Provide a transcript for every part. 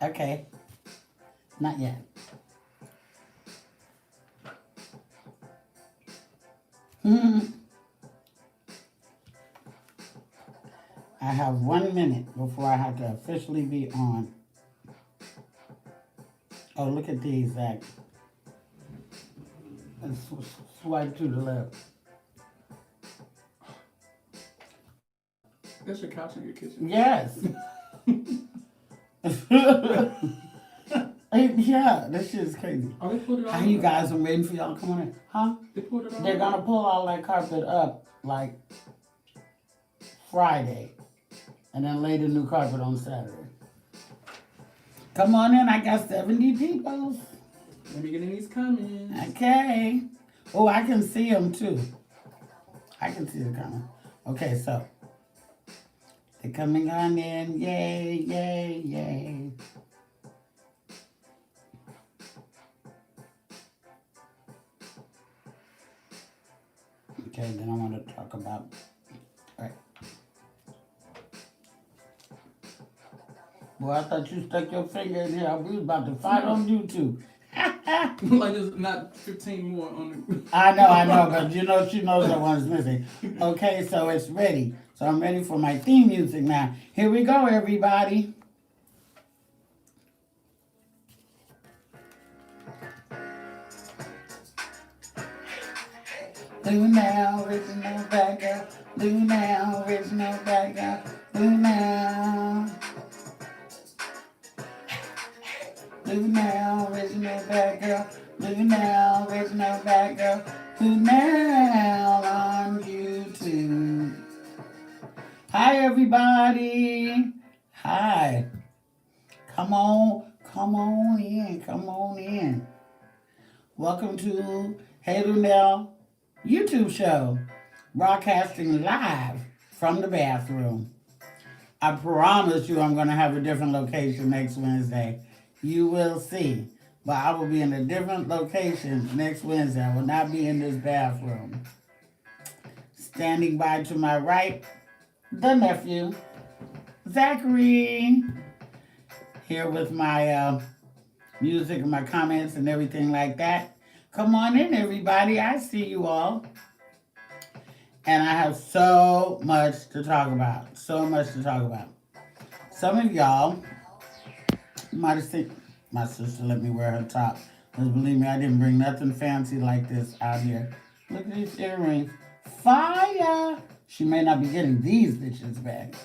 Okay. Not yet. I have 1 minute before I have to officially be on. Oh, look at these, Zach. And swipe to the left. That's your couch in your kitchen. Yes. Yeah, this shit is crazy. Oh, they pulled it all How you up. guys are waiting for y'all to come on in? Huh? They pulled it all They're up. gonna pull all that carpet up like Friday and then lay the new carpet on Saturday. Come on in, I got 70 people. Let me get in these comments. Okay. Oh, I can see them too. I can see the comment. Okay, so they're coming on in. Yay, yay, yay. Okay, then I want to talk about. All right. Boy, I thought you stuck your finger in here. We was about to fight on YouTube. Like there's not 15 more on the. I know, but you know she knows that one's missing. Okay, so it's ready. So I'm ready for my theme music now. Here we go, everybody. Luenell, original bad girl. Luenell, original bad girl. Luenell. Luenell, original bad girl. Luenell, original bad girl. Luenell on YouTube. Hi, everybody. Hi. Come on in. Welcome to Heyluenell YouTube show, broadcasting live from the bathroom. I promise you I'm going to have a different location next Wednesday. You will see. But I will be in a different location next Wednesday. I will not be in this bathroom. Standing by to my right, the nephew, Zachary. Here with my music and my comments and everything like that. Come on in, everybody. I see you all. And I have so much to talk about. So much to talk about. Some of y'all might have seen my sister let me wear her top. Because believe me, I didn't bring nothing fancy like this out here. Look at these earrings. Fire! She may not be getting these bitches back.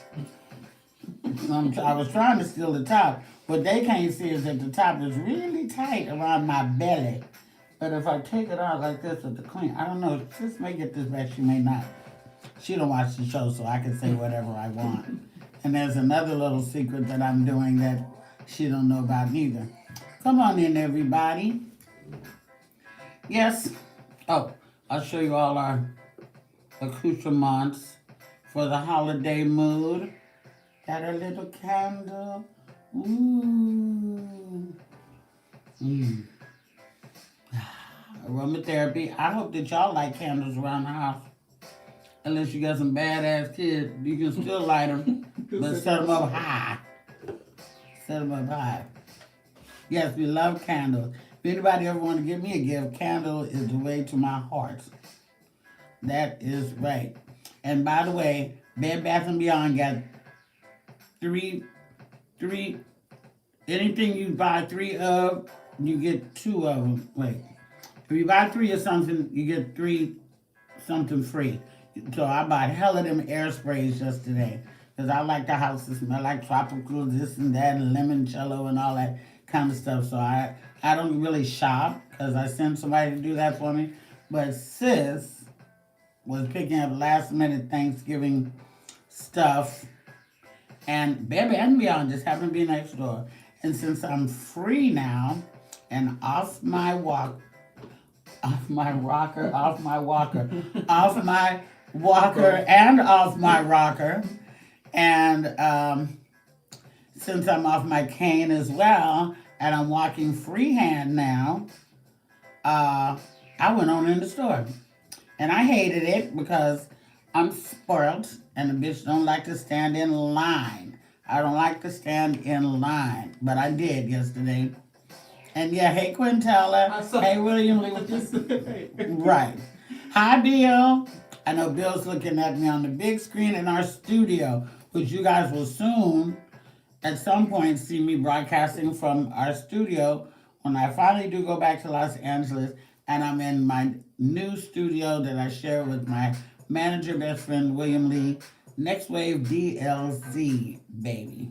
I was trying to steal the top. What they can't see is that the top is really tight around my belly. But if I take it out like this with the clean, I don't know, sis may get this back, she may not. She don't watch the show, so I can say whatever I want. And there's another little secret that I'm doing that she don't know about neither. Come on in, everybody. Yes. Oh, I'll show you all our accoutrements for the holiday mood. Got a little candle. Ooh. Aromatherapy. I hope that y'all light candles around the house. Unless you got some badass kids, you can still light them, but set them up high. Set them up high. Yes, we love candles. If anybody ever want to give me a gift, candle is the way to my heart. That is right. And by the way, Bed Bath & Beyond got three, anything you buy 3 of, you get 2 of them. Wait. If you buy 3 of something, you get 3 something free. So I bought hell of them air sprays just today. Because I like the house to smell like tropical, this and that, and limoncello and all that kind of stuff. So I don't really shop because I send somebody to do that for me. But sis was picking up last minute Thanksgiving stuff. And Bed Bath & Beyond just happened to be next door. And since I'm free now and off my walker, and off my rocker, and since I'm off my cane as well, and I'm walking freehand now, I went on in the store. And I hated it because I'm spoiled, and the bitch don't like to stand in line. I don't like to stand in line, but I did yesterday. And yeah, hey Quintella, hey William Lee with this. Right. Hi Bill. I know Bill's looking at me on the big screen in our studio, which you guys will soon at some point see me broadcasting from our studio when I finally do go back to Los Angeles and I'm in my new studio that I share with my manager best friend William Lee. Next Wave DLC, baby.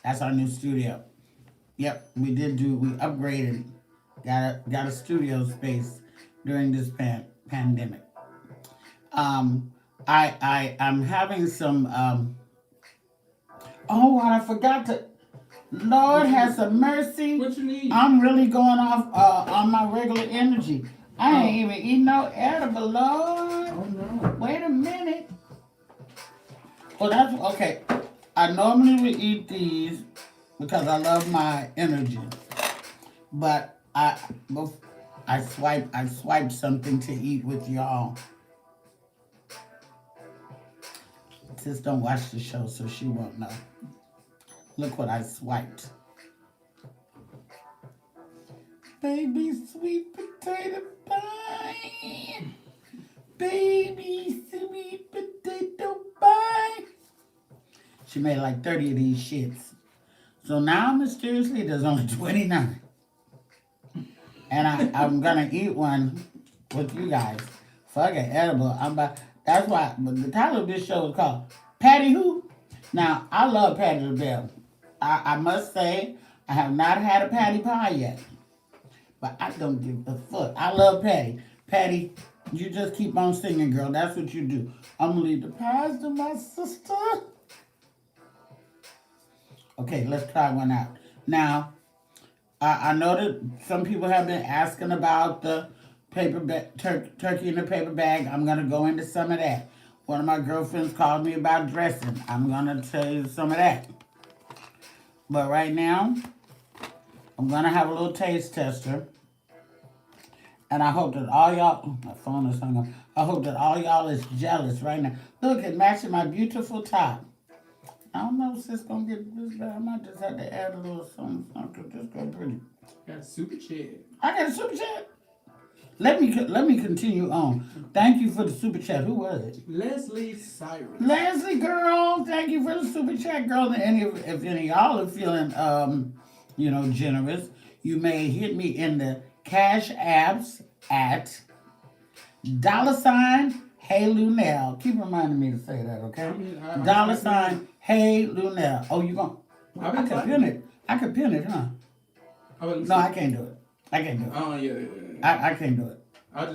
That's our new studio. Yep, we upgraded, got a studio space during this pandemic. I'm having some, oh, I forgot to, Lord has some mercy. What you need? I'm really going off on my regular energy. I ain't even eating no edible, Lord. Oh no. Wait a minute. Well, that's okay. I normally would eat these because I love my energy, but I swiped something to eat with y'all. Sis don't watch the show, so she won't know. Look what I swiped. Baby sweet potato pie. Baby sweet potato pie. She made like 30 of these shits. So now, mysteriously, there's only 29. And I'm going to eat one with you guys. Fuck it, edible. That's why the title of this show is called Patti Who. Now, I love Patti LaBelle. I must say, I have not had a Patti pie yet. But I don't give a fuck. I love Patti. Patti, you just keep on singing, girl. That's what you do. I'm going to leave the pies to my sister. Okay, let's try one out. Now, I know that some people have been asking about the turkey in the paper bag. I'm going to go into some of that. One of my girlfriends called me about dressing. I'm going to tell you some of that. But right now, I'm going to have a little taste tester. And I hope that all y'all, my phone is hung up. I hope that all y'all is jealous right now. Look, it matches my beautiful top. I don't know if it's going to get this bad. I might just have to add a little something because this girl pretty. Got a super chat. I got a super chat? Let me continue on. Thank you for the super chat. Who was it? Leslie Cyrus. Leslie, girl. Thank you for the super chat, girl. And if any of y'all are feeling, generous, you may hit me in the cash apps at $Heyluenell. Keep reminding me to say that, okay? $Heyluenell. Oh, you going? I could pin it. I could pin it, huh? No, I can't do it. I can't do it. Oh yeah. I can't do it. I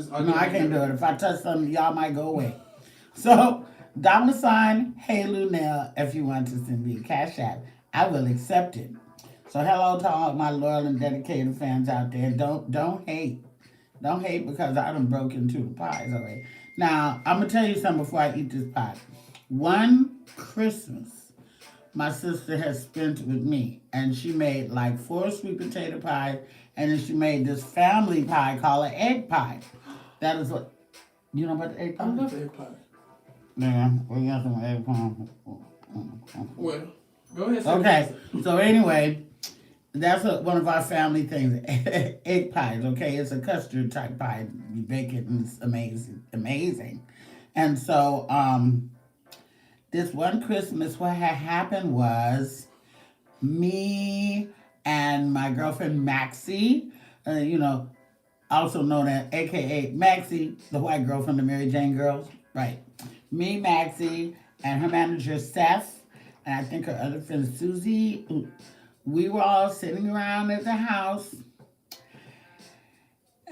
can't do it. If I touch something, y'all might go away. So, $Heyluenell, if you want to send me a cash app, I will accept it. So, hello to all my loyal and dedicated fans out there. Don't hate. Don't hate because I done broke into the pies already. Now, I'm going to tell you something before I eat this pie. One Christmas, my sister has spent with me, and she made like 4 sweet potato pies, and then she made this family pie called an egg pie. That is what, you know about the egg pie? I love egg pie. Yeah, we got some egg pie. Well, go ahead. Okay, so anyway, that's one of our family things, egg pies, okay? It's a custard type pie. You bake it and it's amazing. And so, this one Christmas, what had happened was me and my girlfriend Maxie, also known as AKA Maxie, the white girl from the Mary Jane Girls, right? Me, Maxie, and her manager Seth, and I think her other friend Susie. We were all sitting around at the house,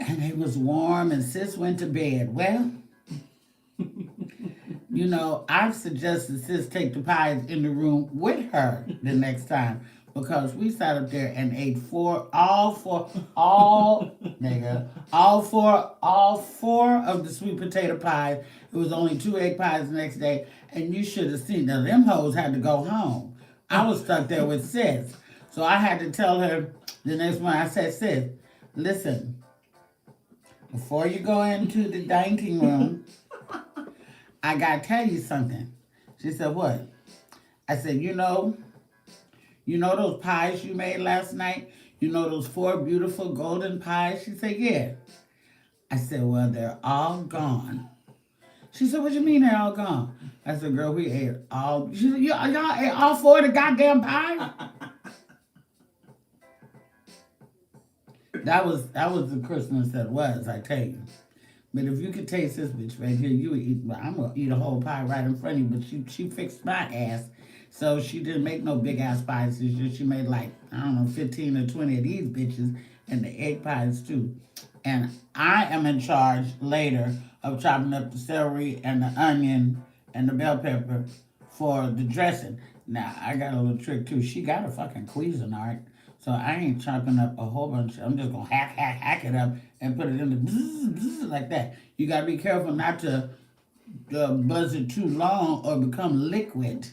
and it was warm, and Sis went to bed. Well, I've suggested Sis take the pies in the room with her the next time because we sat up there and ate all four of the sweet potato pies. It was only 2 egg pies the next day, and you should have seen. Now, them hoes had to go home. I was stuck there with Sis. So I had to tell her the next one. I said, Sis, listen, before you go into the dining room, I got to tell you something. She said, what? I said, you know those pies you made last night? You know those 4 beautiful golden pies? She said, yeah. I said, well, they're all gone. She said, what do you mean they're all gone? I said, girl, we ate all. She said, y'all ate all 4 of the goddamn pies? That was the Christmas that was, I tell you. But if you could taste this bitch right here, you would eat. I'm gonna eat a whole pie right in front of you. But she fixed my ass, so she didn't make no big ass pies. She made like, I don't know, 15 or 20 of these bitches, and the egg pies too. And I am in charge later of chopping up the celery and the onion and the bell pepper for the dressing. Now I got a little trick too. She got a fucking Cuisinart. So I ain't chopping up a whole bunch. I'm just gonna hack it up and put it in the bzz, like that. You gotta be careful not to buzz it too long or become liquid.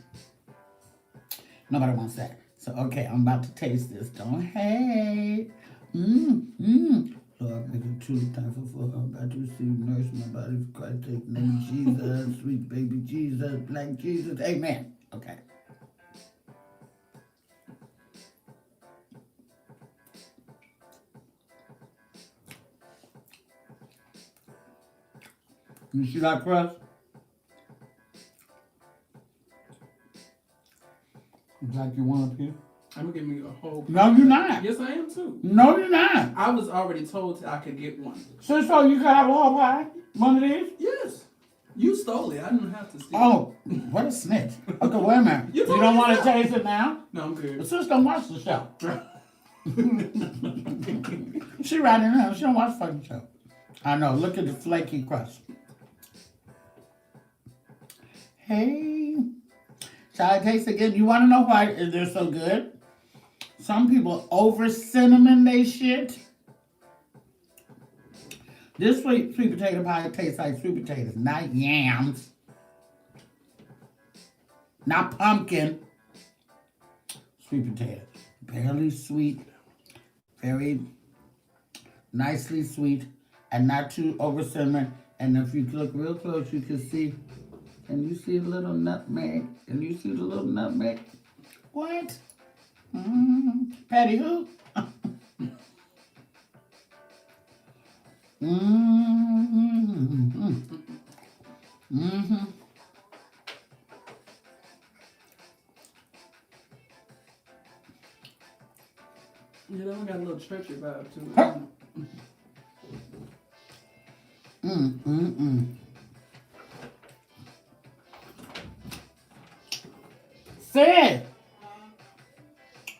Nobody wants that. So okay, I'm about to taste this. Don't hate. Lord, make it truly thankful for her. I'm about to receive nourishment my body for Christ's sake. Name of Jesus, sweet baby Jesus, black Jesus. Amen. Okay. You see that crust? It's like you want up here. I'm gonna give me a whole. No, you're not. Yes, I am too. No, you're not. I was already told I could get one. So you could have a whole pie? One of these? Yes. You stole it. I didn't have to steal Oh, what a snitch. Okay, wait a minute. You don't want to taste it now? No, I'm good. The sister don't watch the show. She right in there. She don't watch the fucking show. I know. Look at the flaky crust. Hey. Shall I taste again? You want to know why they're so good? Some people over cinnamon they shit. This sweet potato pie tastes like sweet potatoes, not yams, not pumpkin. Sweet potato, barely sweet, very nicely sweet, and not too over cinnamon. And if you look real close, you can see. Can you see a little nutmeg? Can you see the little nutmeg? What? Patti Who? Yeah, that one got a little churchy vibe to it. Sid,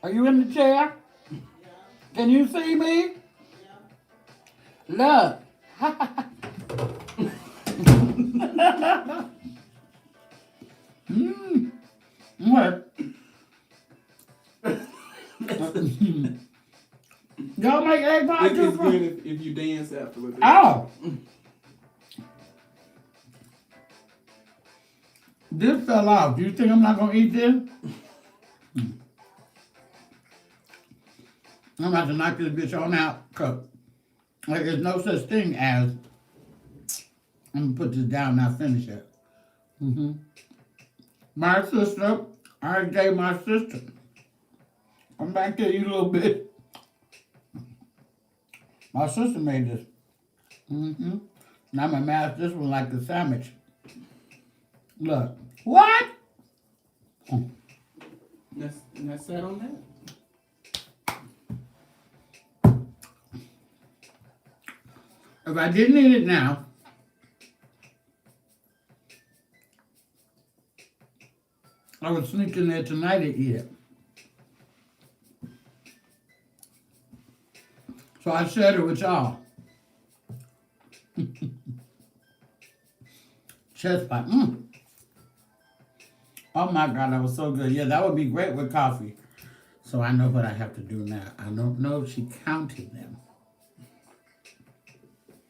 are you in the chair? Can you see me? Look. What? Y'all make egg pie too? It's good if you dance afterwards. Oh. This fell off. Do you think I'm not going to eat this? I'm about to knock this bitch on out. Like, there's no such thing as, I'm going to put this down and I'll finish it. My sister, I gave my sister. I'm back to you a little bit. My sister made this. Now I'm going to mash this one like a sandwich. Look. What? That's that on that. If I didn't eat it now, I would sneak in there tonight and eat it. So I shared it with y'all. Chest pie. Oh my God, that was so good. Yeah, that would be great with coffee. So I know what I have to do now. I don't know if she counted them.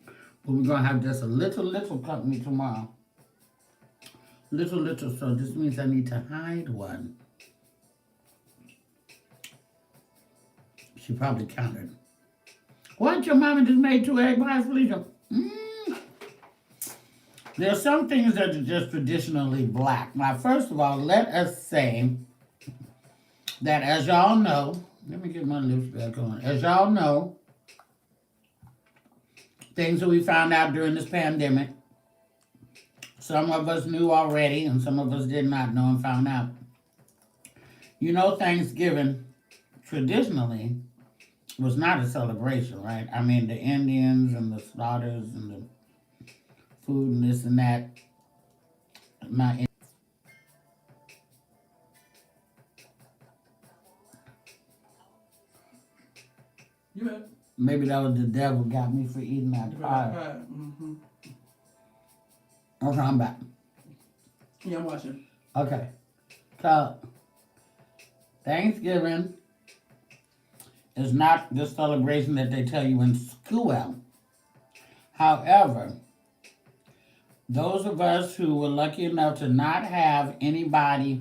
But we're going to have just a little company tomorrow. Little, so this means I need to hide one. She probably counted. What? Your mama just made 2 egg pies, Felicia? This There are some things that are just traditionally black. Now, first of all, let us say that as y'all know, let me get my lips back on. As y'all know, things that we found out during this pandemic, some of us knew already and some of us did not know and found out. You know, Thanksgiving traditionally was not a celebration, right? I mean, the Indians and the slaughters and the food and this and that. My You had maybe that was the devil got me for eating that pie. Mm-hmm. Okay, I'm back. Yeah, I'm watching. Okay, so Thanksgiving is not the celebration that they tell you in school. However, those of us who were lucky enough to not have anybody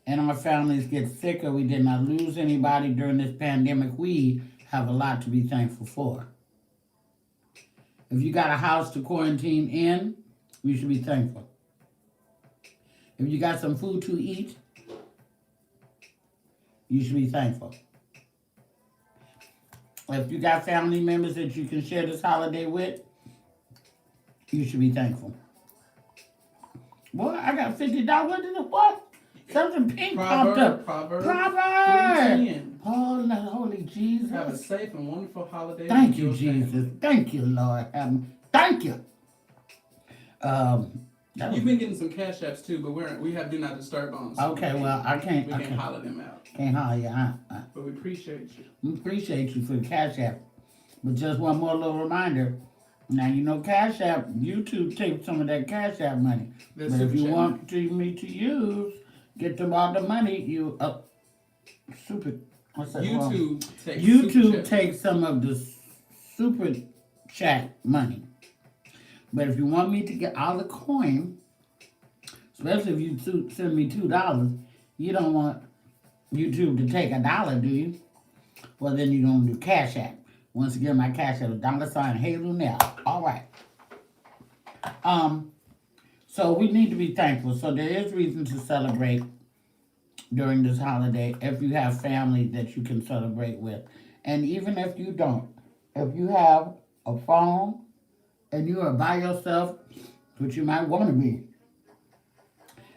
in our families get sick or we did not lose anybody during this pandemic, we have a lot to be thankful for. If you got a house to quarantine in, you should be thankful. If you got some food to eat, you should be thankful. If you got family members that you can share this holiday with, you should be thankful. Boy, I got $50. What? Something pink popped up. Proverbs. 3:10. Oh, holy Jesus. Have a safe and wonderful holiday. Thank you, Jesus. Thank you, Lord. Thank you. You've been getting some cash apps too, but we have do not disturb on. So okay, well, I can't. We can't holler them out. Can't holler you out. But we appreciate you. We appreciate you for the cash app. But just one more little reminder. Now, you know, Cash App, YouTube takes some of that Cash App money. That's but if you want me to use, get them all the money, super. What's that? YouTube takes some of the super chat money. But if you want me to get all the coin, especially if you send me $2, you don't want YouTube to take $1, do you? Well, then you're going to do Cash App. Once again, my Cash App is $Heyluenell. All right. So we need to be thankful. So there is reason to celebrate during this holiday if you have family that you can celebrate with. And even if you don't, if you have a phone and you are by yourself, which you might want to be,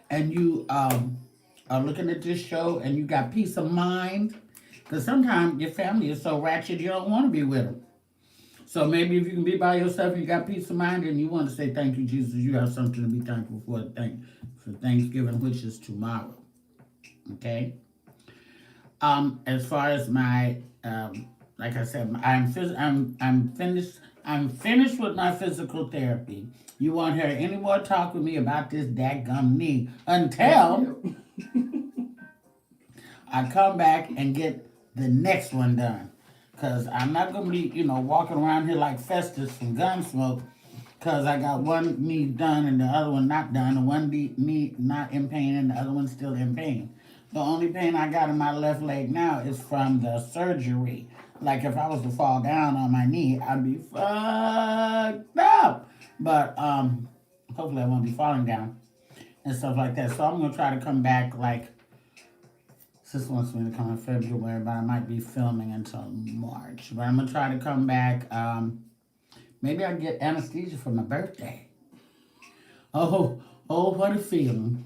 and you are looking at this show and you got peace of mind, because sometimes your family is so ratchet you don't want to be with them. So maybe if you can be by yourself and you got peace of mind and you want to say thank you, Jesus, you have something to be thankful for Thanksgiving, which is tomorrow. Okay? As far as my, like I said, I'm finished with my physical therapy. You won't hear any more talk with me about this dadgum knee until I come back and get the next one done. Because I'm not going to be, walking around here like Festus from Gunsmoke, because I got one knee done and the other one not done, and one knee not in pain and the other one still in pain. The only pain I got in my left leg now is from the surgery. Like if I was to fall down on my knee, I'd be fucked up. But hopefully I won't be falling down and stuff like that. So I'm going to try to come back like, Sis wants me to come in February, but I might be filming until March. But I'm going to try to come back. Maybe I'll get anesthesia for my birthday. Oh, what a feeling.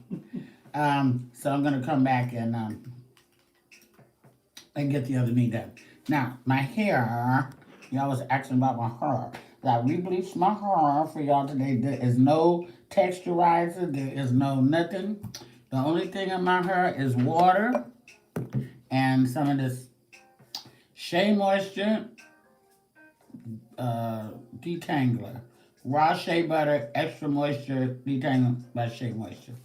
So I'm going to come back and get the other knee done. Now, my hair, y'all was asking about my hair. I re-bleached my hair for y'all today. There is no texturizer. There is no nothing. The only thing in my hair is water and some of this Shea Moisture detangler. Raw shea butter, extra moisture, detangler by Shea Moisture.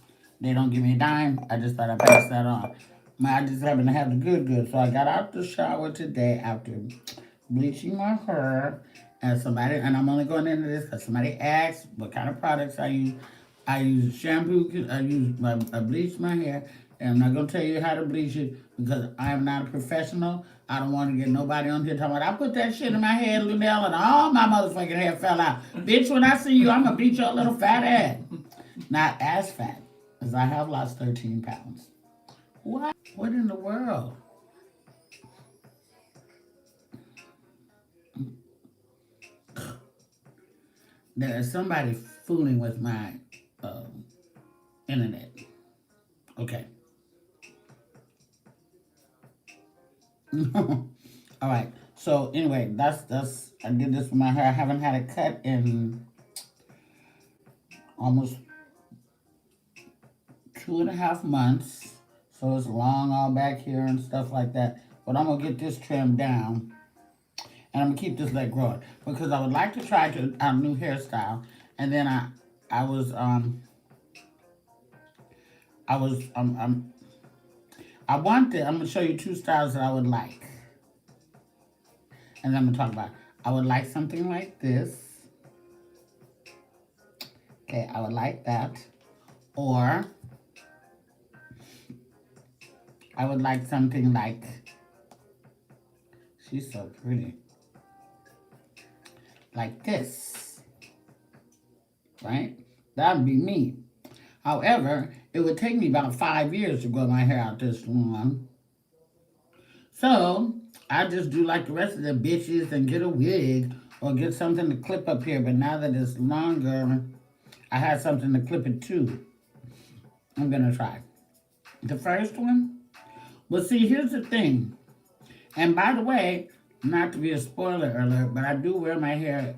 They don't give me a dime. I just thought I'd pass that on. I just happen to have the good. So I got out the shower today after bleaching my hair. And I'm only going into this because somebody asked what kind of products I use. I use shampoo. I bleach my hair. And I'm not going to tell you how to bleach it because I am not a professional. I don't want to get nobody on here talking about, I put that shit in my head, Luenell, and all my motherfucking hair fell out. Bitch, when I see you, I'm going to beat your little fat ass. Not as fat, as I have lost 13 pounds. What? What in the world? There is somebody fooling with my internet. Okay. All right. So anyway, that's I did this with my hair. I haven't had it cut in almost 2.5 months. So it's long all back here and stuff like that. But I'm gonna get this trimmed down and I'm gonna keep this leg growing because I would like to try a new hairstyle. And then I was I was I'm gonna show you two styles that I would like. And then I'm gonna talk about it. I would like something like this. Okay, I would like that. Or I would like something like, she's so pretty, like this, right? That would be me. However, it would take me about 5 years to grow my hair out this long. So, I just do like the rest of the bitches and get a wig or get something to clip up here. But now that it's longer, I have something to clip it to. I'm going to try. The first one, well, see, here's the thing. And by the way, not to be a spoiler alert, but I do wear my hair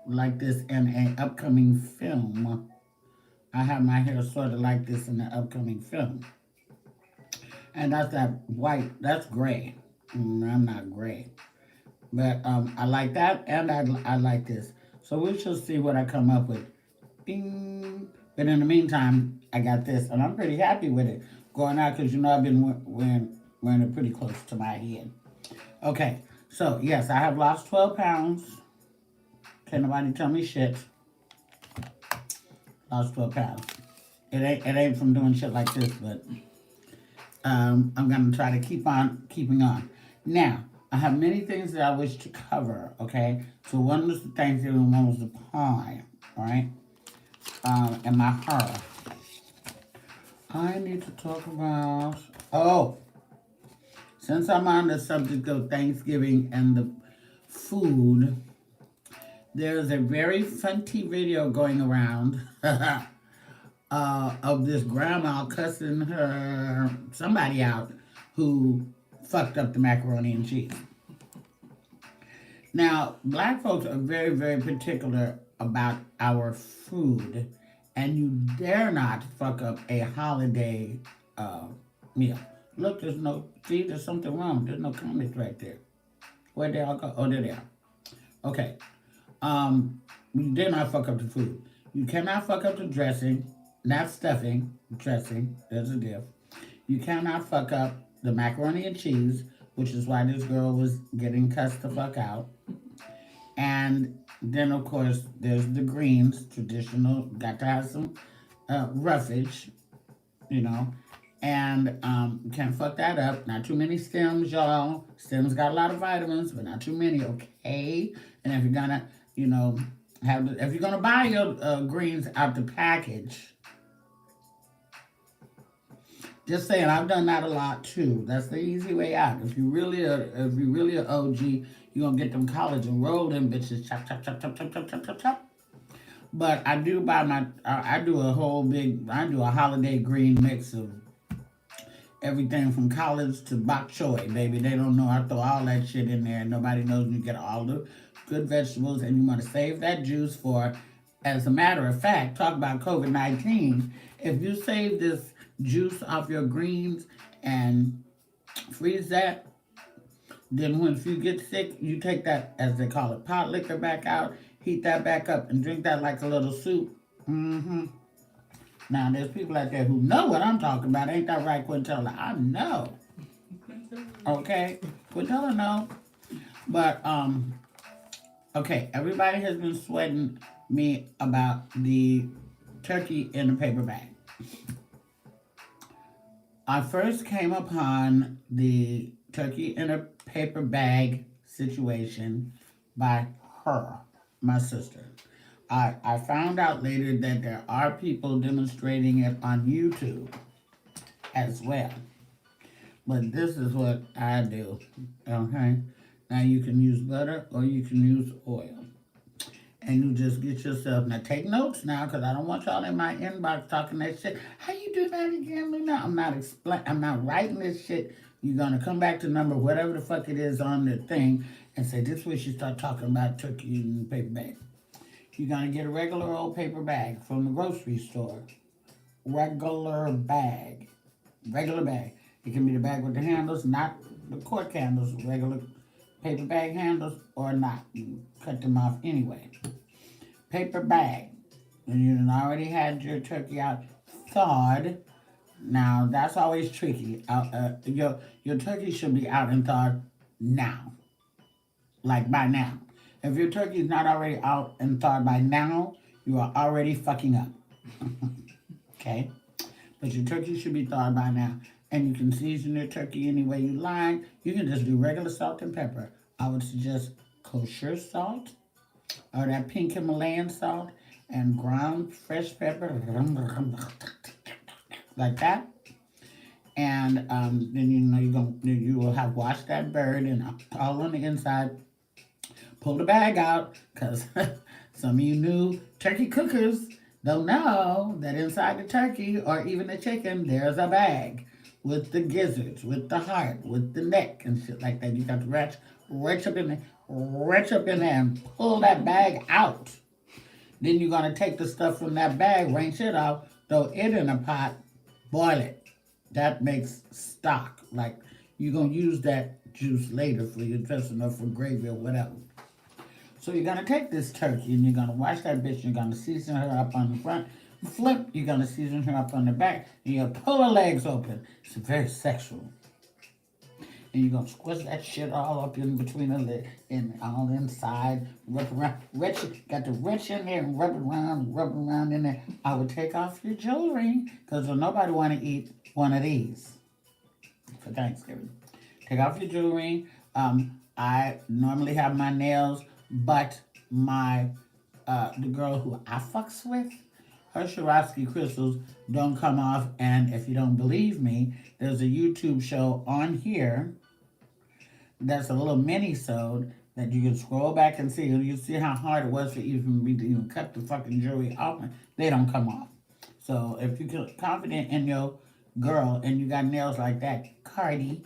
like this in an upcoming film. I have my hair sort of like this in the upcoming film. And that's that white, that's gray. I'm not gray. But I like that and I like this. So we shall see what I come up with. Bing. But in the meantime, I got this and I'm pretty happy with it. Going out because you know I've been wearing it pretty close to my head. Okay, so yes, I have lost 12 pounds. Can't nobody tell me shit. Lost 12 pounds. It ain't from doing shit like this, but I'm gonna try to keep on keeping on. Now, I have many things that I wish to cover, okay? So one was the Thanksgiving, one was the pie, all right? And my hair. I need to talk about, since I'm on the subject of Thanksgiving and the food, there's a very funny video going around of this grandma cussing somebody out who fucked up the macaroni and cheese. Now, black folks are very, very particular about our food, and you dare not fuck up a holiday meal. Look, there's something wrong. There's no comments right there. Where'd they all go? Oh, there they are. Okay. You dare not fuck up the food. You cannot fuck up the dressing, not stuffing, dressing. There's a diff. You cannot fuck up the macaroni and cheese, which is why this girl was getting cussed the fuck out. And then, of course, there's the greens, traditional. Got to have some roughage, you know. And you can't fuck that up. Not too many stems, y'all. Stems got a lot of vitamins, but not too many, okay? And if you're gonna, if you're gonna buy your greens out the package, just saying, I've done that a lot too. That's the easy way out. If you really are OG, you're gonna get them college and roll them bitches, chop, chop, chop, chop, chop, chop, chop, chop, chop. But I do I do a holiday green mix of everything from college to bok choy, baby. They don't know I throw all that shit in there. Nobody knows you get all the good vegetables and you want to save that juice for, as a matter of fact, talk about COVID-19. If you save this juice off your greens and freeze that, then if you get sick, you take that, as they call it, pot liquor back out, heat that back up and drink that like a little soup. Now, there's people out there who know what I'm talking about. Ain't that right, Quintella? I know. Okay? Quintella know. But, okay, everybody has been sweating me about the turkey in the paper bag. I first came upon the turkey in a paper bag situation by her, my sister. I found out later that there are people demonstrating it on YouTube as well. But this is what I do. Okay? Now you can use butter or you can use oil. And you just get yourself, now take notes now, because I don't want y'all in my inbox talking that shit. How you do that again, Luna? I'm not writing this shit. You're gonna come back to number whatever the fuck it is on the thing and say this way she start talking about turkey in paper bag. You're gonna get a regular old paper bag from the grocery store. Regular bag. Regular bag. It can be the bag with the handles, not the cork handles, regular paper bag handles, or not. You cut them off anyway. Paper bag. And you already had your turkey out thawed. Now that's always tricky. Your turkey should be out and thawed now, like by now. If your turkey is not already out and thawed by now, you are already fucking up. Okay, but your turkey should be thawed by now, and you can season your turkey any way you like. You can just do regular salt and pepper. I would suggest kosher salt or that pink Himalayan salt and ground fresh pepper like that. And then you will have washed that bird and all on the inside. Pull the bag out, because some of you new turkey cookers don't know that inside the turkey or even the chicken there's a bag with the gizzards, with the heart, with the neck and shit like that. You got to reach up in there and pull that bag out. Then you're gonna take the stuff from that bag, rinse it out, throw it in a pot, boil it. That makes stock. Like you're gonna use that juice later for your dressing or for gravy or whatever. So you're gonna take this turkey and you're gonna wash that bitch. You're gonna season her up on the front. Flip. You're gonna season her up on the back. And you pull her legs open. It's very sexual. And you're gonna squish that shit all up in between the leg and all inside. Rub around. Got to wrench in there and rub around in there. I would take off your jewelry because nobody want to eat one of these for Thanksgiving. Take off your jewelry. I normally have my nails, but the girl who I fucks with, her Swarovski crystals don't come off. And if you don't believe me, there's a YouTube show on here that's a little mini-sode that you can scroll back and see. You see how hard it was for even me to even cut the fucking jewelry off. They don't come off. So if you're confident in your girl and you got nails like that, Cardi,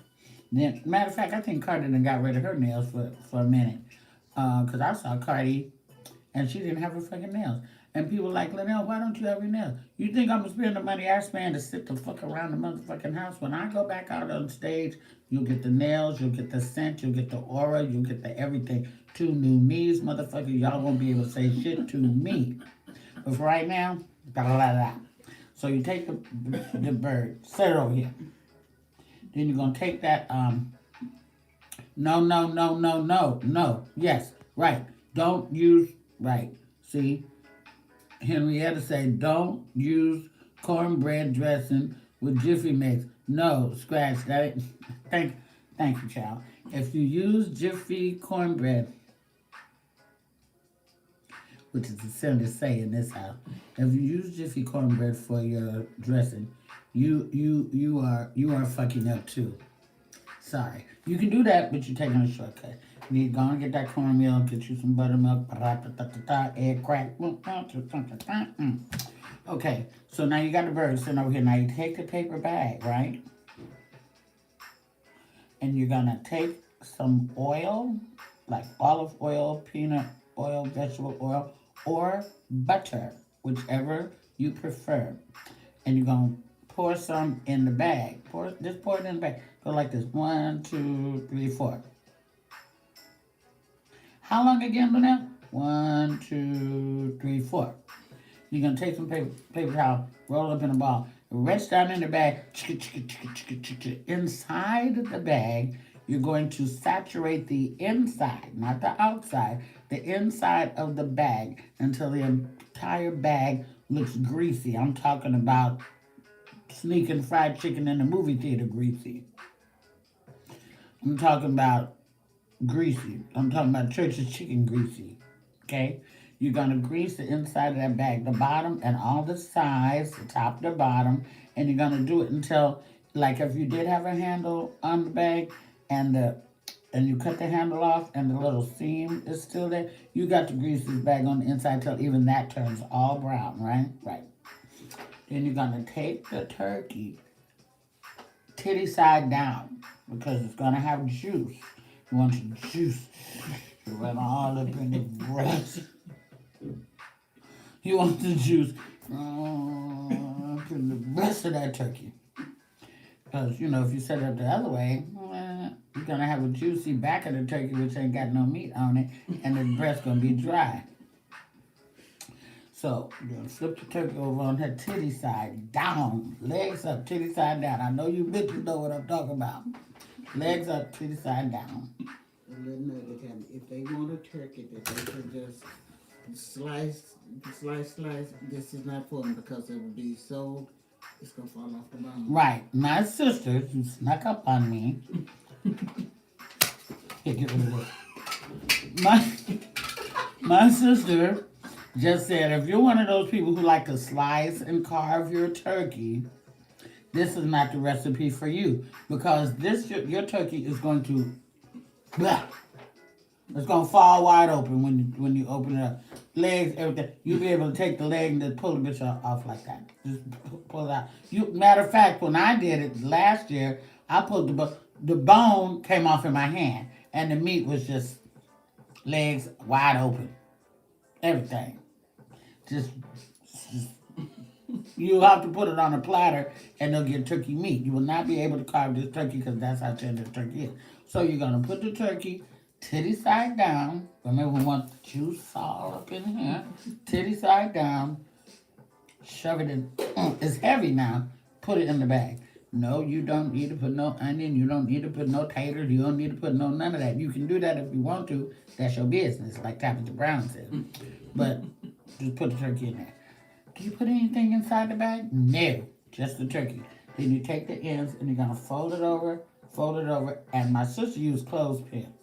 then, matter of fact, I think Cardi done got rid of her nails for a minute. Because I saw Cardi and she didn't have her fucking nails. And people like, Luenell, why don't you have your nails? You think I'm going to spend the money I spend to sit the fuck around the motherfucking house? When I go back out on stage, you'll get the nails, you'll get the scent, you'll get the aura, you'll get the everything. 2 new knees, motherfucker. Y'all won't be able to say shit to me. But for right now, da-da-da-da. So you take the bird, set it over here. Then you're going to take that, no. Yes, right. Don't use, right. See? Henrietta said, don't use cornbread dressing with Jiffy Mix. No, scratch that. Thank you, child. If you use Jiffy cornbread, which is a sin to say in this house, if you use Jiffy cornbread for your dressing, you are fucking up too. Sorry. You can do that, but you're taking a shortcut. You need to go and get that cornmeal, get you some buttermilk, egg crack. Okay, so now you got the bird sitting over here. Now you take the paper bag, right? And you're gonna take some oil, like olive oil, peanut oil, vegetable oil, or butter, whichever you prefer. And you're gonna pour some in the bag. Just pour it in the bag. Go like this. 1, 2, 3, 4. How long again, Luenell? 1, 2, 3, 4. You're going to take some paper towel, roll it up in a ball, reach down in the bag. Inside the bag, you're going to saturate the inside, not the outside, the inside of the bag until the entire bag looks greasy. I'm talking about sneaking fried chicken in the movie theater greasy. I'm talking about greasy. I'm talking about church's chicken greasy. Okay? You're going to grease the inside of that bag, the bottom and all the sides, the top and the bottom, and you're going to do it until, like if you did have a handle on the bag and you cut the handle off and the little seam is still there, you got to grease this bag on the inside till even that turns all brown, right? Right. Then you're going to take the turkey titty side down because it's going to have juice. You want the juice to run all up in the breast. You want the juice up in the breast of that turkey. Because, you know, if you set it up the other way, you're going to have a juicy back of the turkey which ain't got no meat on it, and the breast going to be dry. So, you're going to flip the turkey over on her titty side down. Legs up, titty side down. I know you bitches know what I'm talking about. Legs up, titty side down. And let them, if they want a turkey, that they can just slice. This is not for them because it will be so, it's going to fall off the bone. Right. My sister, who snuck up on me, get rid of it. My sister just said, if you're one of those people who like to slice and carve your turkey, this is not the recipe for you, because your turkey is going to, blah, it's going to fall wide open when you open it up. Legs, everything. You'll be able to take the leg and just pull the bitch off like that. Just pull it out. Matter of fact, when I did it last year, I pulled the bone came off in my hand, and the meat was just legs wide open. Everything. Just you have to put it on a platter and they'll get turkey meat. You will not be able to carve this turkey because that's how tender the turkey is. So you're going to put the turkey titty side down. Remember, we want the juice all up in here. Titty side down. Shove it in. It's heavy now. Put it in the bag. No, you don't need to put no onion. You don't need to put no taters. You don't need to put none of that. You can do that if you want to. That's your business, like Tabitha Brown said. But just put the turkey in there. Do you put anything inside the bag? No, just the turkey. Then you take the ends and you're gonna fold it over, and my sister used clothespin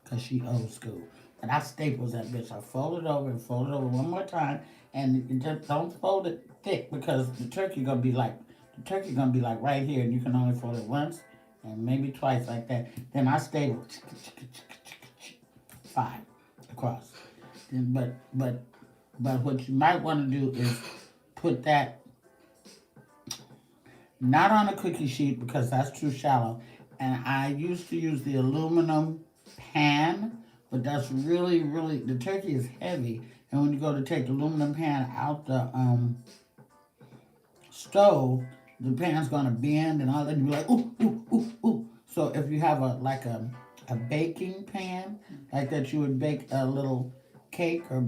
because she old school. But I staples that bitch. I fold it over and fold it over one more time, and you just don't fold it thick because the turkey gonna be like right here, and you can only fold it once and maybe twice like that. Then I staple 5 across. But what you might want to do is put that not on a cookie sheet because that's too shallow. And I used to use the aluminum pan, but that's really, the turkey is heavy. And when you go to take the aluminum pan out the stove, the pan's gonna bend and all that, and you're like, ooh, ooh, ooh, ooh. So if you have a baking pan like that, you would bake a little cake or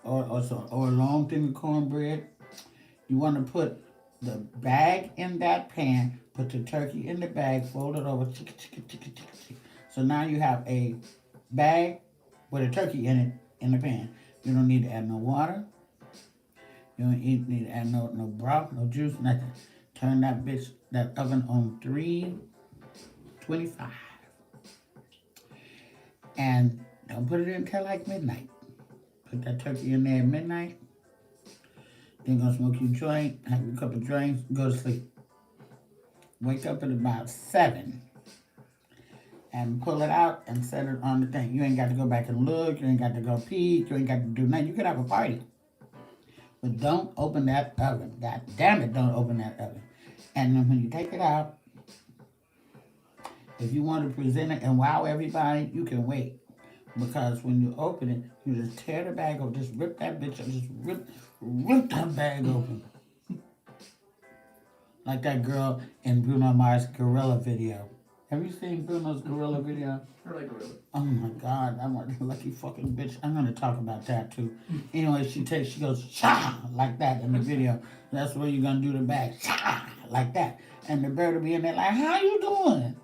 or a long thing of cornbread. You want to put the bag in that pan, put the turkey in the bag, fold it over, so now you have a bag with a turkey in it in the pan. You don't need to add no water. You don't need to add no broth, no juice, nothing. Turn that oven on 325. And don't put it in until like midnight. Put that turkey in there at midnight. Then gonna smoke your joint, have a couple of drinks, go to sleep. Wake up at about 7 and pull it out and set it on the thing. You ain't got to go back and look, you ain't got to go peek, you ain't got to do nothing. You could have a party. But don't open that oven. God damn it, don't open that oven. And then when you take it out, if you want to present it and wow everybody, you can wait. Because when you open it, you just tear the bag open, just rip that bitch up, just rip that bag open. Like that girl in Bruno Mars' Gorilla video. Have you seen Bruno's Gorilla video? I like Gorilla. Oh my God, I'm a lucky fucking bitch. I'm gonna talk about that too. Anyway, she goes, cha, like that in the video. That's where you're gonna do the bag, cha, like that. And the bird will be in there like, how you doing?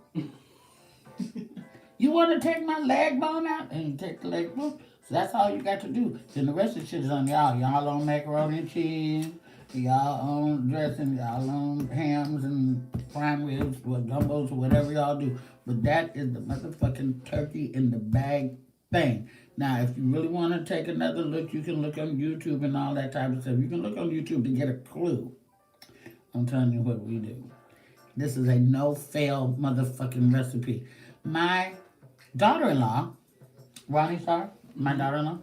You want to take my leg bone out? And you take the leg bone. So that's all you got to do. Then the rest of the shit is on y'all. Y'all on macaroni and cheese. Y'all own dressing, y'all own hams and prime ribs, or gumbos, or whatever y'all do. But that is the motherfucking turkey in the bag thing. Now, if you really want to take another look, you can look on YouTube and all that type of stuff. You can look on YouTube to get a clue. I'm telling you what we do. This is a no-fail motherfucking recipe. My daughter-in-law, Ronnie Star, my daughter-in-law,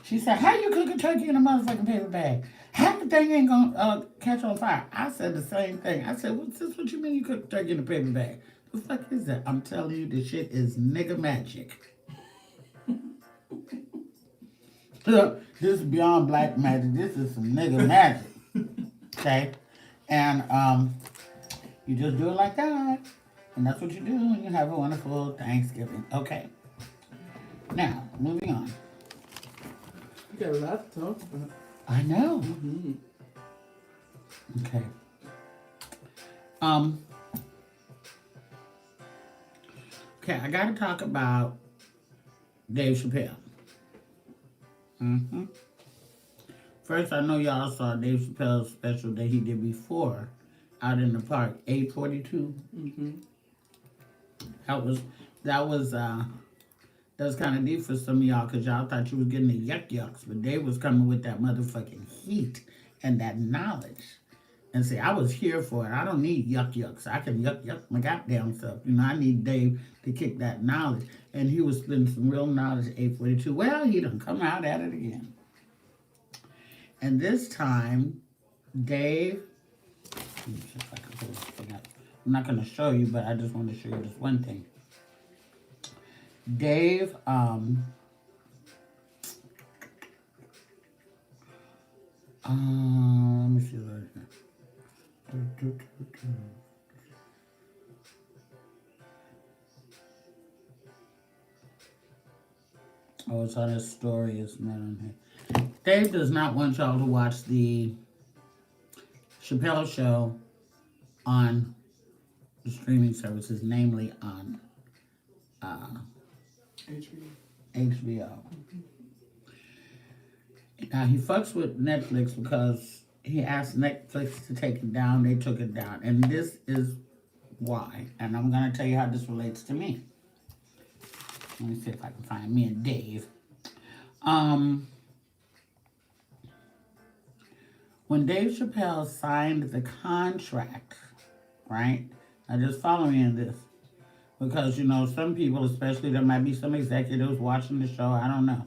she said, how you cook a turkey in a motherfucking paper bag? Half the thing ain't gonna catch on fire. I said the same thing. I said, what's this? What you mean you cook a turkey in a paper bag? The fuck is that? I'm telling you, this shit is nigga magic. This is beyond black magic. This is some nigga magic. Okay? And you just do it like that. And that's what you do, and you have a wonderful Thanksgiving. Okay. Now, moving on. You got a lot to talk about. I know. Mm-hmm. Okay. Okay, I gotta talk about Dave Chappelle. First, I know y'all saw Dave Chappelle's special that he did before out in the park, 842. That was kind of deep for some of y'all because y'all thought you was getting the yucks, but Dave was coming with that motherfucking heat and that knowledge. And see, I was here for it. I don't need yucks. I can yuck my goddamn self. You know, I need Dave to kick that knowledge. And he was spitting some real knowledge at 842. Well, he done come out at it again. And this time, Dave, let me see if I can pull this thing up. I'm not going to show you, but I just want to show you this one thing. Dave, let me see right here. Oh, it's on his story. It's not on here. Dave does not want y'all to watch the Chappelle show on the streaming services, namely on HBO. Now, he fucks with Netflix because he asked Netflix to take it down. They took it down. And this is why. And I'm going to tell you how this relates to me. Let me see if I can find me and Dave. When Dave Chappelle signed the contract, right? Now just follow me in this. Because, you know, some people, especially there might be some executives watching the show, I don't know.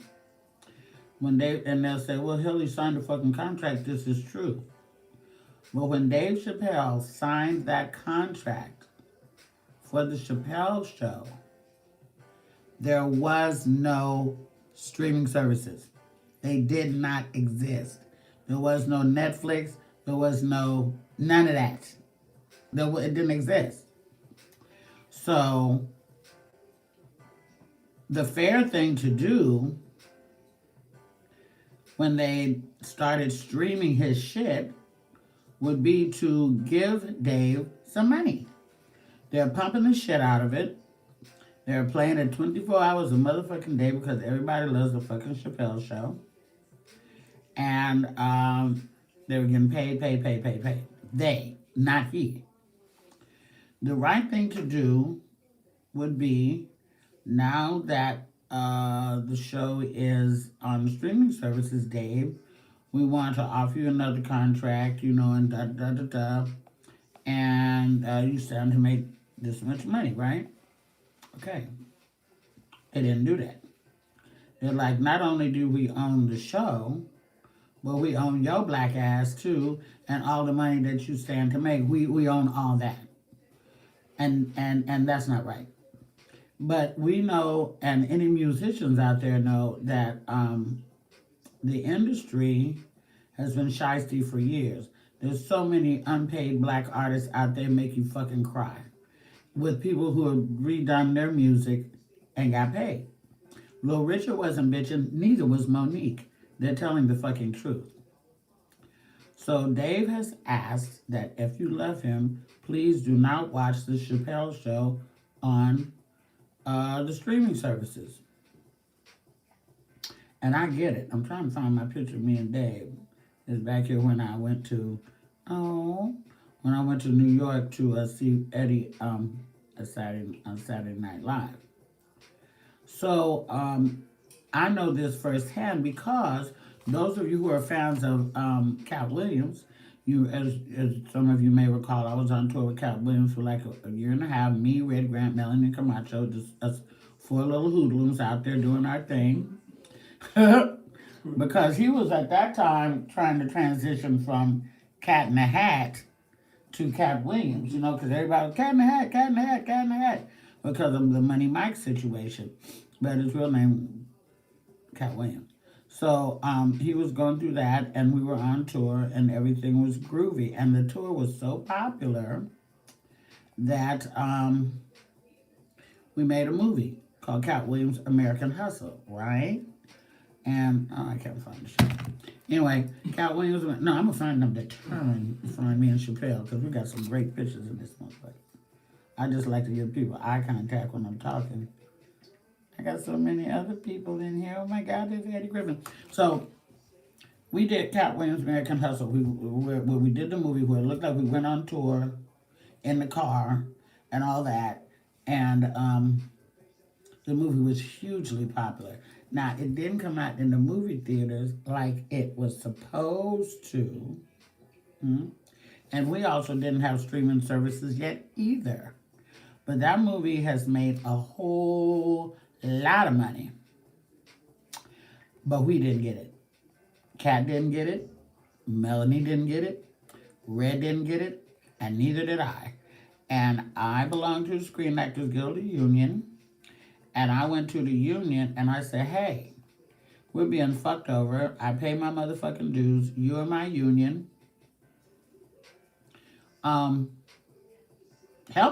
And they'll say, well, Hilly signed a fucking contract, this is true. Well, when Dave Chappelle signed that contract for the Chappelle show, there was no streaming services. They did not exist. There was no Netflix. There was none of that. It didn't exist. So, the fair thing to do when they started streaming his shit would be to give Dave some money. They're pumping the shit out of it. They're playing it 24 hours a motherfucking day because everybody loves the fucking Chappelle show. And they were getting paid. They, not he. The right thing to do would be, now that the show is on the streaming services, Dave, we want to offer you another contract, you know, and and you stand to make this much money, right? Okay. They didn't do that. They're like, not only do we own the show, but we own your black ass too, and all the money that you stand to make, we own all that. And that's not right. But we know, and any musicians out there know, that the industry has been shiesty for years. There's so many unpaid black artists out there make you fucking cry, with people who have redone their music and got paid. Lil Richard wasn't bitching, neither was Monique. They're telling the fucking truth. So Dave has asked that if you love him, please do not watch the Chappelle show on the streaming services. And I get it. I'm trying to find my picture of me and Dave. is back here when I went to, oh, when I went to New York to see Eddie on Saturday Night Live. So I know this firsthand because those of you who are fans of Cat Williams, as some of you may recall, I was on tour with Cat Williams for like a year and a half. Me, Red Grant, Melanie Camacho, just us four little hoodlums out there doing our thing. Because he was at that time trying to transition from Cat in the Hat to Cat Williams, because everybody was Cat in the Hat, Cat in the Hat, Cat in the Hat, because of the Money Mike situation. But his real name, Cat Williams. So he was going through that, and we were on tour, and everything was groovy. And the tour was so popular that we made a movie called Cat Williams' American Hustle, right? And I can't find the shit. Anyway, Cat Williams. No, I'm gonna find them determined to find me and Chappelle because we got some great pictures in this one. But I just like to give people eye contact when I'm talking. I got so many other people in here. Oh my God, there's Eddie Griffin. So we did Cat Williams' American Hustle. We did the movie where it looked like we went on tour in the car and all that, and the movie was hugely popular. Now, it didn't come out in the movie theaters like it was supposed to. And we also didn't have streaming services yet either. But that movie has made a whole lot of money. But we didn't get it. Kat didn't get it. Melanie didn't get it. Red didn't get it. And neither did I. And I belong to the Screen Actors Guild Union. And I went to the union and I said, hey, we're being fucked over. I pay my motherfucking dues. You're my union. Help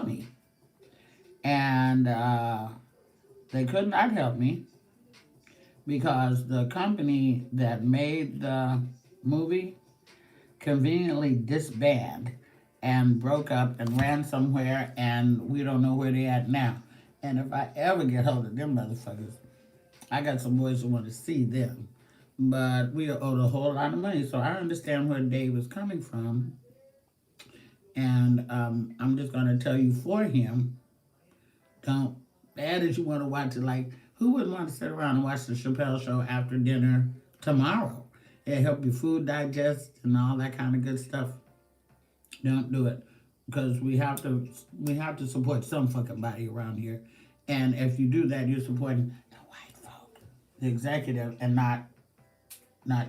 me. And they could not help me because the company that made the movie conveniently disbanded and broke up and ran somewhere, and we don't know where they at now. And if I ever get hold of them motherfuckers, I got some boys who want to see them. But we are owed a whole lot of money, so I understand where Dave is coming from. And I'm just going to tell you for him, don't, bad as you want to watch it, like, who wouldn't want to sit around and watch the Chappelle show after dinner tomorrow? It help your food digest and all that kind of good stuff. Don't do it. Because we have to support some fucking body around here. And if you do that, you're supporting the white folk, the executive, and not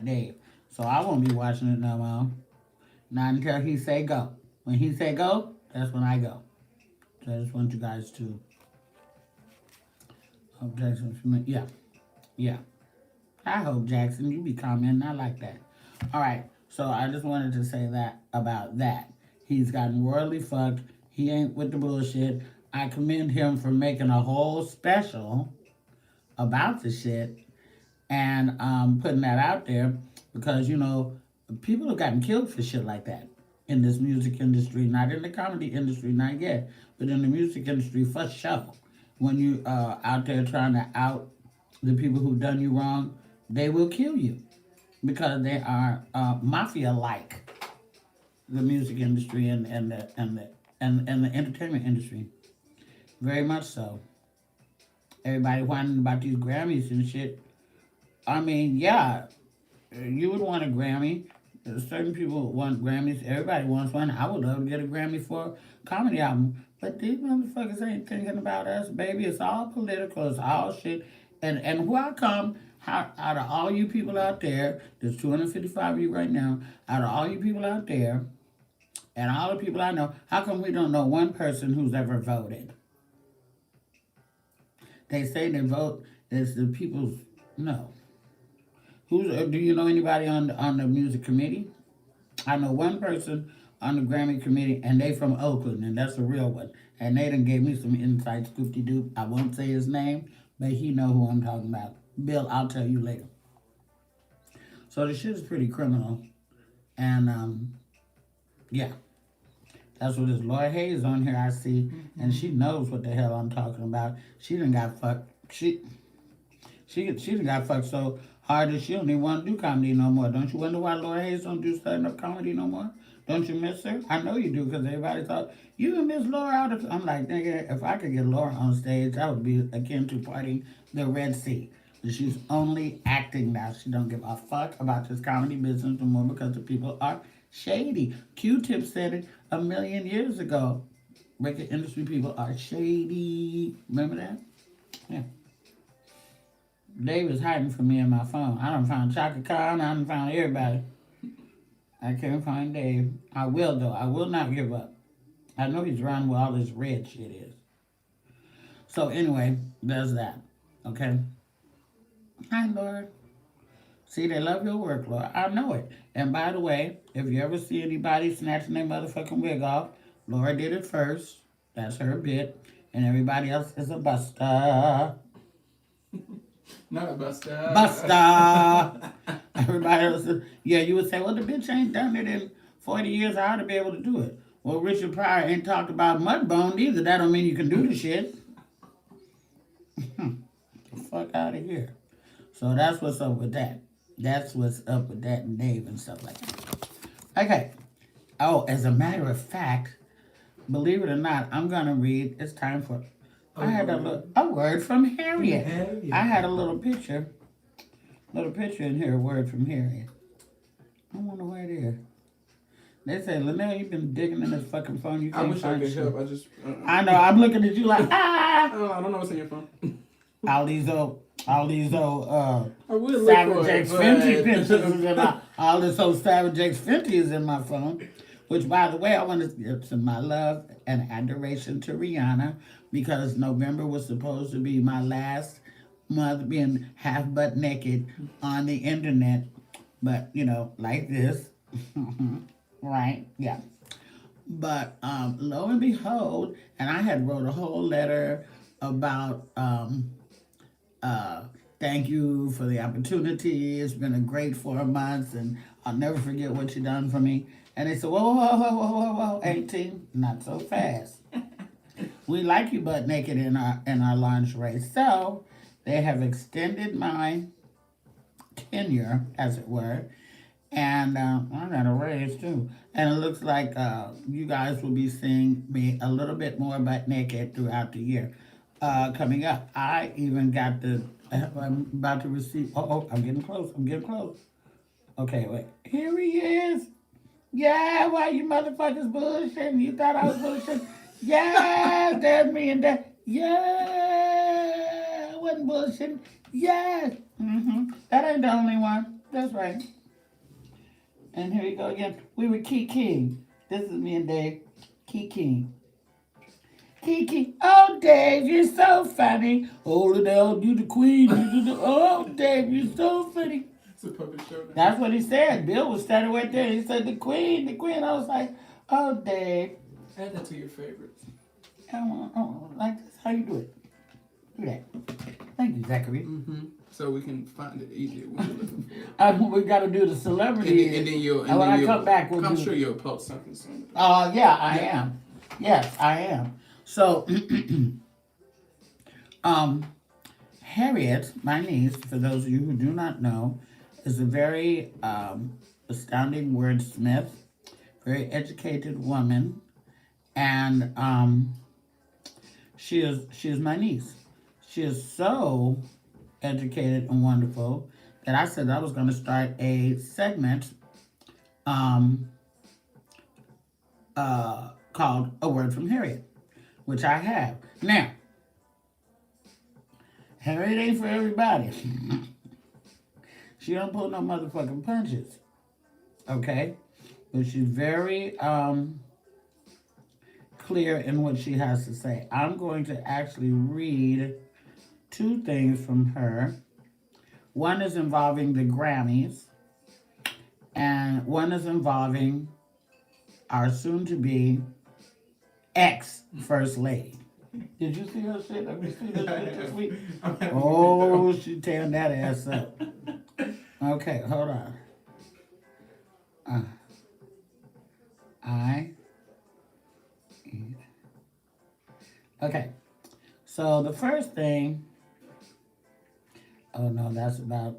Dave. So I won't be watching it no more. Not until he say go. When he say go, that's when I go. So I just want you guys to hope Jackson, yeah. I hope Jackson, you be commenting. I like that. All right. So I just wanted to say that about that. He's gotten royally fucked. He ain't with the bullshit. I commend him for making a whole special about the shit and putting that out there because, people have gotten killed for shit like that in this music industry, not in the comedy industry, not yet, but in the music industry for sure. When you out there trying to out the people who've done you wrong, they will kill you because they are mafia-like. The music industry and the entertainment industry, very much so. Everybody whining about these Grammys and shit. I mean, yeah, you would want a Grammy. Certain people want Grammys. Everybody wants one. I would love to get a Grammy for a comedy album, but these motherfuckers ain't thinking about us, baby. It's all political. It's all shit. And where I come, out of all you people out there, there's 255 of you right now. Out of all you people out there. And all the people I know, how come we don't know one person who's ever voted? They say they vote, it's the people's, no. Do you know anybody on the music committee? I know one person on the Grammy committee, and they from Oakland, and that's a real one. And they done gave me some inside scoop-de-doop. I won't say his name, but he know who I'm talking about. Bill, I'll tell you later. So the shit is pretty criminal. And, yeah. That's what this Laura Hayes on here I see, and she knows what the hell I'm talking about. She done got fucked. She done got fucked so Hard as she don't even want to do comedy no more. Don't you wonder why Laura Hayes don't do stand-up comedy no more? Don't you miss her? I know you do because everybody thought, you can miss Laura out of... I'm like, nigga, if I could get Laura on stage, that would be akin to parting the Red Sea. She's only acting now. She don't give a fuck about this comedy business no more because the people are shady. Q-Tip said it a million years ago. Record industry people are shady. Remember that? Yeah. Dave is hiding from me in my phone. I done found Chaka Khan. I done found everybody. I can't find Dave. I will, though. I will not give up. I know he's around where all this red shit is. So, anyway, there's that. Okay? Hi, Lord. See, they love your work, Lord. I know it. And by the way, if you ever see anybody snatching their motherfucking wig off, Laura did it first. That's her bit. And everybody else is a buster. Not a buster. Buster. Everybody else is, yeah, you would say, well, the bitch ain't done it in 40 years. I ought to be able to do it. Well, Richard Pryor ain't talked about Mudbone either. That don't mean you can do the shit. Get the fuck out of here. So that's what's up with that. That's what's up with that and Dave and stuff like that. Okay. Oh, as a matter of fact, believe it or not, I'm going to read. It's time for... I had a word from Harriet. I had a little picture in here, a word from Harriet. I wonder where it is. They say, Luenell, you've been digging in this fucking phone. You can't I wish I find could shit. help. I just... I know. I'm looking at you like, ah! I don't know what's in your phone. All these old I Savage X Fenty pictures and all this old Savage X Fenty is in my phone. Which, by the way, I want to give some my love and adoration to Rihanna because November was supposed to be my last month being half butt naked on the internet. But, you know, like this. Right? Yeah. But lo and behold, and I had wrote a whole letter about thank you for the opportunity. It's been a great 4 months, and I'll never forget what you done for me. And they said, whoa, 18, not so fast. We like you butt naked in our lingerie. So they have extended my tenure, as it were. And I got a raise too. And it looks like you guys will be seeing me a little bit more butt naked throughout the year coming up. I even got I'm about to receive, I'm getting close. Okay, wait. Here he is. Yeah, why you motherfuckers bullshitting? You thought I was bullshitting? Yeah, there's me and that. Yeah, I wasn't bullshitting. Yes. That ain't the only one. That's right. And here we go again. We were Kiki. This is me and Dave. Kiki. Oh, Dave, you're so funny. Oh, Luenell, you the queen. Oh, Dave, you're so funny. It's a puppet show now. That's what he said. Bill was standing right there. He said, the queen. I was like, oh, Dave. Add that to your favorites. Like this. How you do it? Do that. Thank you, Zachary. So we can find it easier when you're looking for it. We got to do the celebrity. And then you'll... And when I come back, I'm sure you'll post something soon. Yeah, I am. Yes, I am. So, Harriet, my niece, for those of you who do not know, is a very astounding wordsmith, very educated woman, and she is my niece. She is so educated and wonderful that I said I was going to start a segment called A Word from Harriet, which I have. Now, Harriet ain't for everybody. She don't pull no motherfucking punches. Okay? But she's very clear in what she has to say. I'm going to actually read 2 things from her. One is involving the Grammys, and one is involving our soon-to-be ex-First Lady. Did you see her shit? Have you seen her shit this week? Oh, she tearing that ass up. Okay, hold on. Okay, so the first thing, oh no, that's about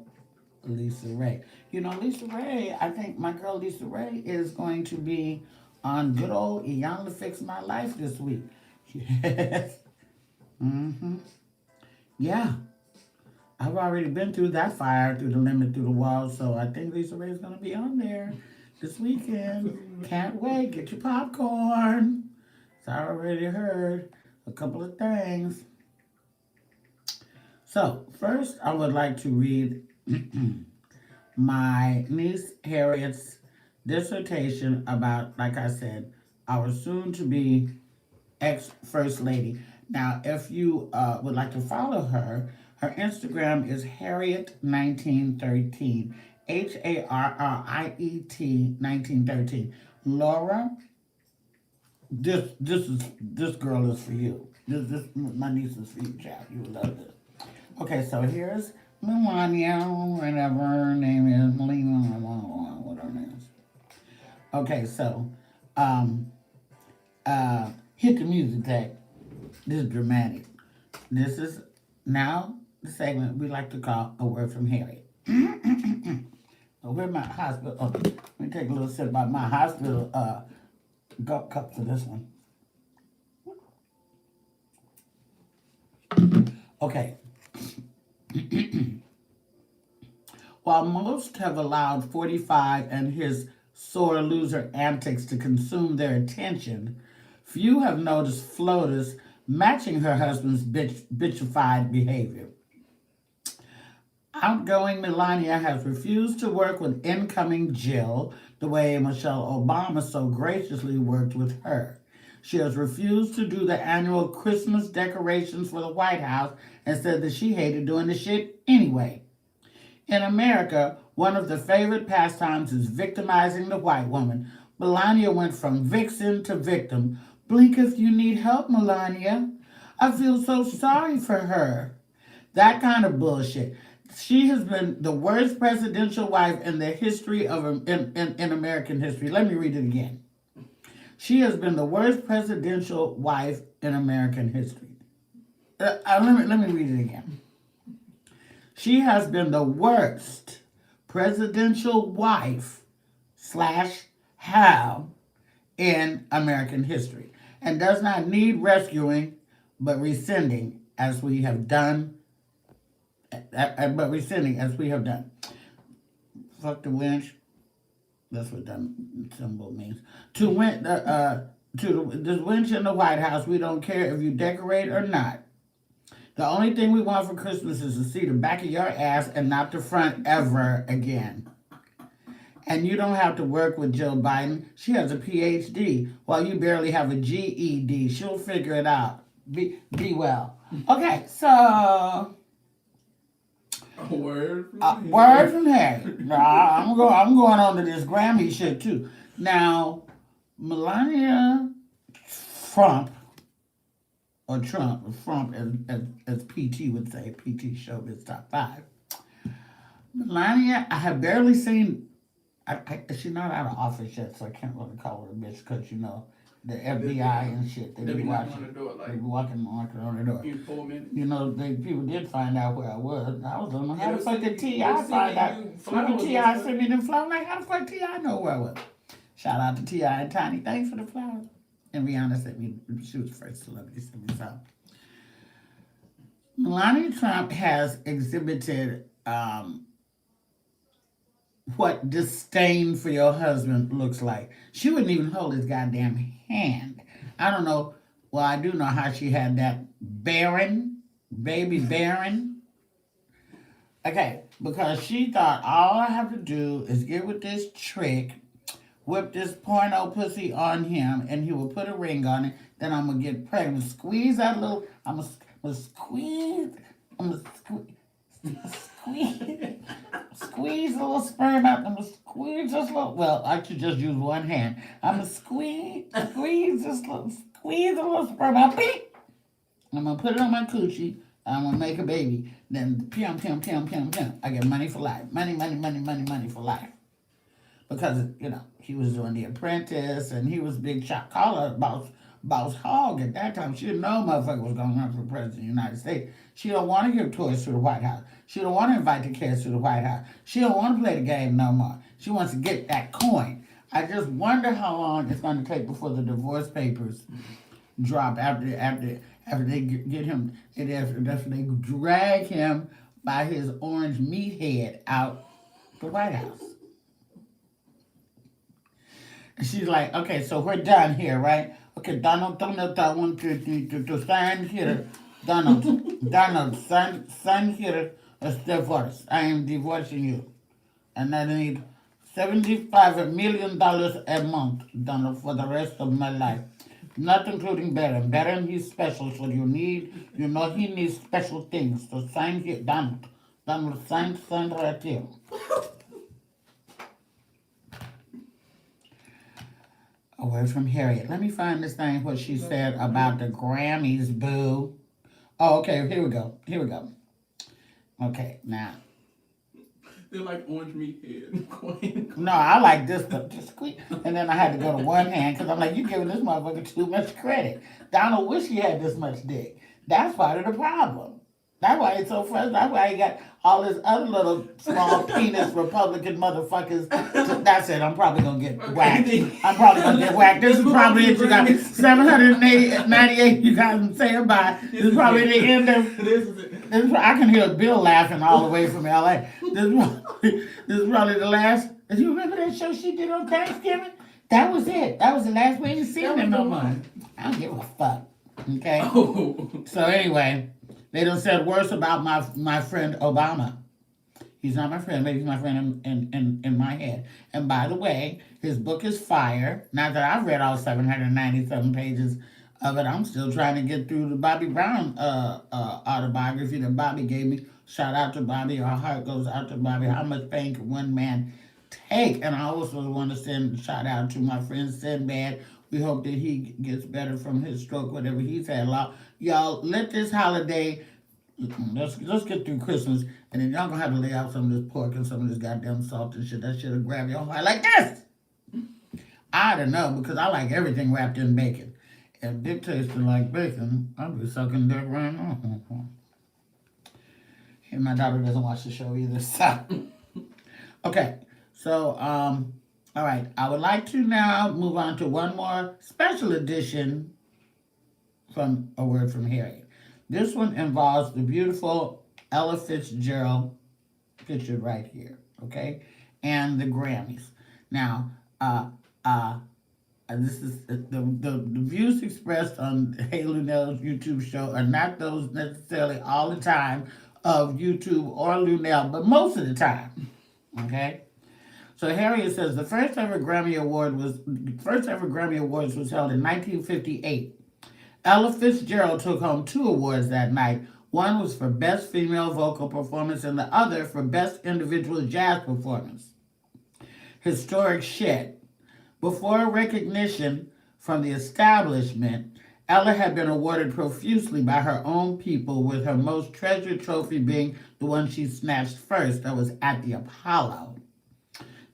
Lisa Ray. You know, Lisa Ray, I think my girl Lisa Ray is going to be on good old Iyanla Fix My Life this week. Yes. Mm-hmm. Yeah. I've already been through that fire, through the limit, through the wall, so I think Lisa Ray is going to be on there this weekend. Can't wait. Get your popcorn. So I already heard a couple of things. So, first, I would like to read my niece Harriet's dissertation about, like I said, our soon to be ex First Lady. Now, if you would like to follow her, her Instagram is Harriet1913. Harriet 1913. Laura, this girl is for you. This my niece is for you, child. You will love this. Okay, so here's Melania, whatever her name is, Melina, what her name is. Okay, so hit the music tag. This is dramatic. This is now the segment we like to call A Word from Harriet. Where's my hospital? Oh, let me take a little sip about my hospital cup for this one. Okay. While most have allowed 45 and his sore loser antics to consume their attention, few have noticed Flotus matching her husband's bitchified behavior. Outgoing Melania has refused to work with incoming Jill the way Michelle Obama so graciously worked with her. She has refused to do the annual Christmas decorations for the White House and said that she hated doing the shit anyway. In America, one of the favorite pastimes is victimizing the white woman. Melania went from vixen to victim. Blink if you need help, Melania. I feel so sorry for her. That kind of bullshit. She has been the worst presidential wife in the history of in American history. Let me read it again. She has been the worst presidential wife in American history. Let me read it again. She has been the worst presidential wife / have in American history and does not need rescuing but rescinding as we have done. Fuck the winch. That's what that symbol means. To this winch in the White House, we don't care if you decorate or not. The only thing we want for Christmas is to see the back of your ass and not the front ever again. And you don't have to work with Jill Biden. She has a PhD while you barely have a GED. She'll figure it out. Be well. Okay, so A word from Harriet. Word from Harriet. I'm going on to this Grammy shit too. Now, Melania Trump as PT would say, PT Showbiz Top 5. Melania, I have barely seen, she's not out of office yet, so I can't really call her a bitch because, you know, the FBI and shit, they be watching. They be walking on the door. In 4 minutes. You know, people did find out where I was. I was on how the fuck did T.I. find out? When T.I. sent me them flowers, like, how the fuck T.I. know where I was? Shout out to T.I. and Tiny. Thanks for the flowers. And Rihanna sent me, she was the first celebrity to send me some. Melania Trump has exhibited what disdain for your husband looks like. She wouldn't even hold his goddamn hand. I don't know. Well, I do know how she had that baby Baron. Okay, because she thought all I have to do is get with this trick, whip this porno pussy on him, and he will put a ring on it. Then I'm gonna get pregnant. Squeeze that little. I'm gonna squeeze a little sperm out. I'm gonna squeeze this little. Well, I should just use one hand. I'm gonna squeeze a little sperm out. Beep. I'm gonna put it on my coochie. I'm gonna make a baby. Then pium. I get money for life. Money for life. Because, you know, he was doing The Apprentice and he was big shot caller, boss hog at that time. She didn't know motherfucker was going to run for president of the United States. She don't want to give tours to the White House. She don't want to invite the kids to the White House. She don't want to play the game no more. She wants to get that coin. I just wonder how long it's going to take before the divorce papers drop after they get him, after they drag him by his orange meathead out the White House. And she's like, okay, so we're done here, right? Okay, Donald, I want to sign here. Donald, sign here a divorce. I am divorcing you. And I need $75 million a month, Donald, for the rest of my life. Not including Barron. Barron, he's special, so he needs special things. So sign here, Donald. Donald, sign right here. A word from Harriet. Let me find this thing, what she said about the Grammys, boo. Oh, okay, here we go. Okay, now. They're like orange meat head. No, I like this stuff. Just quick. And then I had to go to one hand because I'm like, you giving this motherfucker too much credit. Donald wish he had this much dick. That's part of the problem. That's why it's so frustrating. That's why he got all this other little small penis Republican motherfuckers. That's it. I'm probably going to get whacked. This is probably it. You got 798. You got to say goodbye. This is probably the end of. I can hear Bill laughing all the way from LA. This is probably the last. Do you remember that show she did on Thanksgiving? That was it. That was the last way you seen him no more. I don't give a fuck. Okay? Oh. So anyway, they done said worse about my friend Obama. He's not my friend, but he's my friend in my head. And by the way, his book is fire. Not that I've read all 797 pages of it. I'm still trying to get through the Bobby Brown autobiography that Bobby gave me. Shout out to Bobby. Our heart goes out to Bobby. How much pain can one man take? And I also want to send a shout out to my friend Sinbad. We hope that he gets better from his stroke, whatever he's had. Y'all, let this holiday, let's get through Christmas, and then y'all gonna have to lay out some of this pork and some of this goddamn salt and shit. That shit'll grab your heart like this. I don't know, because I like everything wrapped in bacon. If dick tasted like bacon, I'll be sucking dick right now. And my daughter doesn't watch the show either, so. Okay, so, all right. I would like to now move on to one more special edition from A Word from Harriet. This one involves the beautiful Ella Fitzgerald, pictured right here, okay, and the Grammys. Now, this is the views expressed on Heyluenell's YouTube show are not those necessarily all the time of YouTube or Luenell, but most of the time, okay. So Harriet says the first ever Grammy Awards was held in 1958. Ella Fitzgerald took home 2 awards that night. One was for Best Female Vocal Performance and the other for Best Individual Jazz Performance. Historic shit. Before recognition from the establishment, Ella had been awarded profusely by her own people, with her most treasured trophy being the one she snatched first, that was at the Apollo.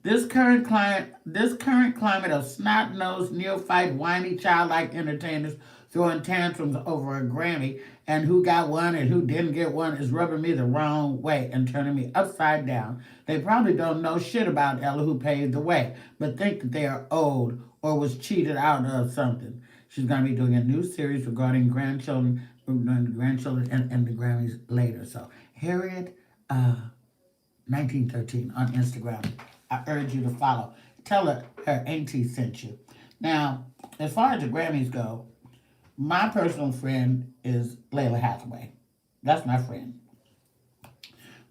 This current climate of snot-nosed, neophyte, whiny, childlike entertainers throwing tantrums over a Grammy and who got one and who didn't get one is rubbing me the wrong way and turning me upside down. They probably don't know shit about Ella, who paved the way, but think that they are owed or was cheated out of something. She's going to be doing a new series regarding grandchildren and the Grammys later. So, Harriet, 1913 on Instagram. I urge you to follow. Tell her auntie sent you. Now, as far as the Grammys go, my personal friend is Layla Hathaway. That's my friend.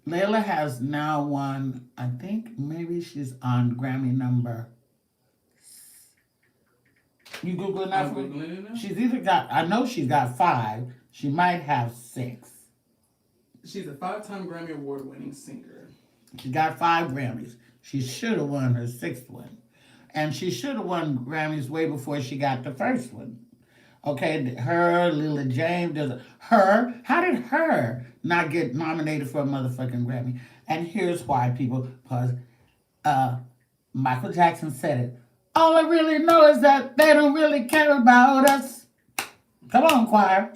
Layla has now won, I think maybe she's on Grammy number. You Googling that for me? She's either got, I know she's got 5. She might have 6. She's a 5-time Grammy Award winning singer. She got 5 Grammys. She should have won her 6th one. And she should have won Grammys way before she got the first one. Okay, her, Lila James, how did her not get nominated for a motherfucking Grammy? And here's why, people, because Michael Jackson said it. All I really know is that they don't really care about us. Come on, choir.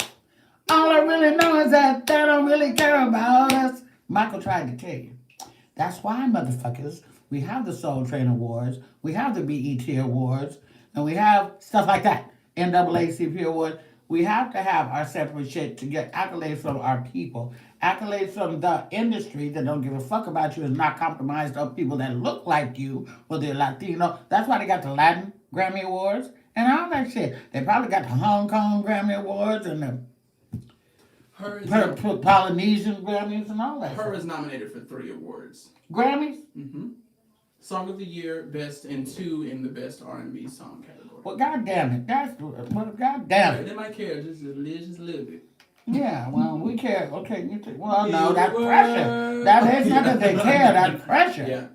All I really know is that they don't really care about us. Michael tried to tell you. That's why, motherfuckers, we have the Soul Train Awards, we have the BET Awards, and we have stuff like that. NAACP Award. We have to have our separate shit to get accolades from our people. Accolades from the industry that don't give a fuck about you is not compromised of people that look like you or they're Latino. That's why they got the Latin Grammy Awards and all that shit. They probably got the Hong Kong Grammy Awards and the Polynesian Grammys and all that. Her is nominated for 3 awards. Grammys? Mm-hmm. Song of the Year, Best, and 2 in the Best R&B Song category. Well, goddamn it, goddamn it. They might care just a little bit. Yeah, well, we care. Okay, well, no, that's pressure. That is not that they care. That's pressure. Yeah.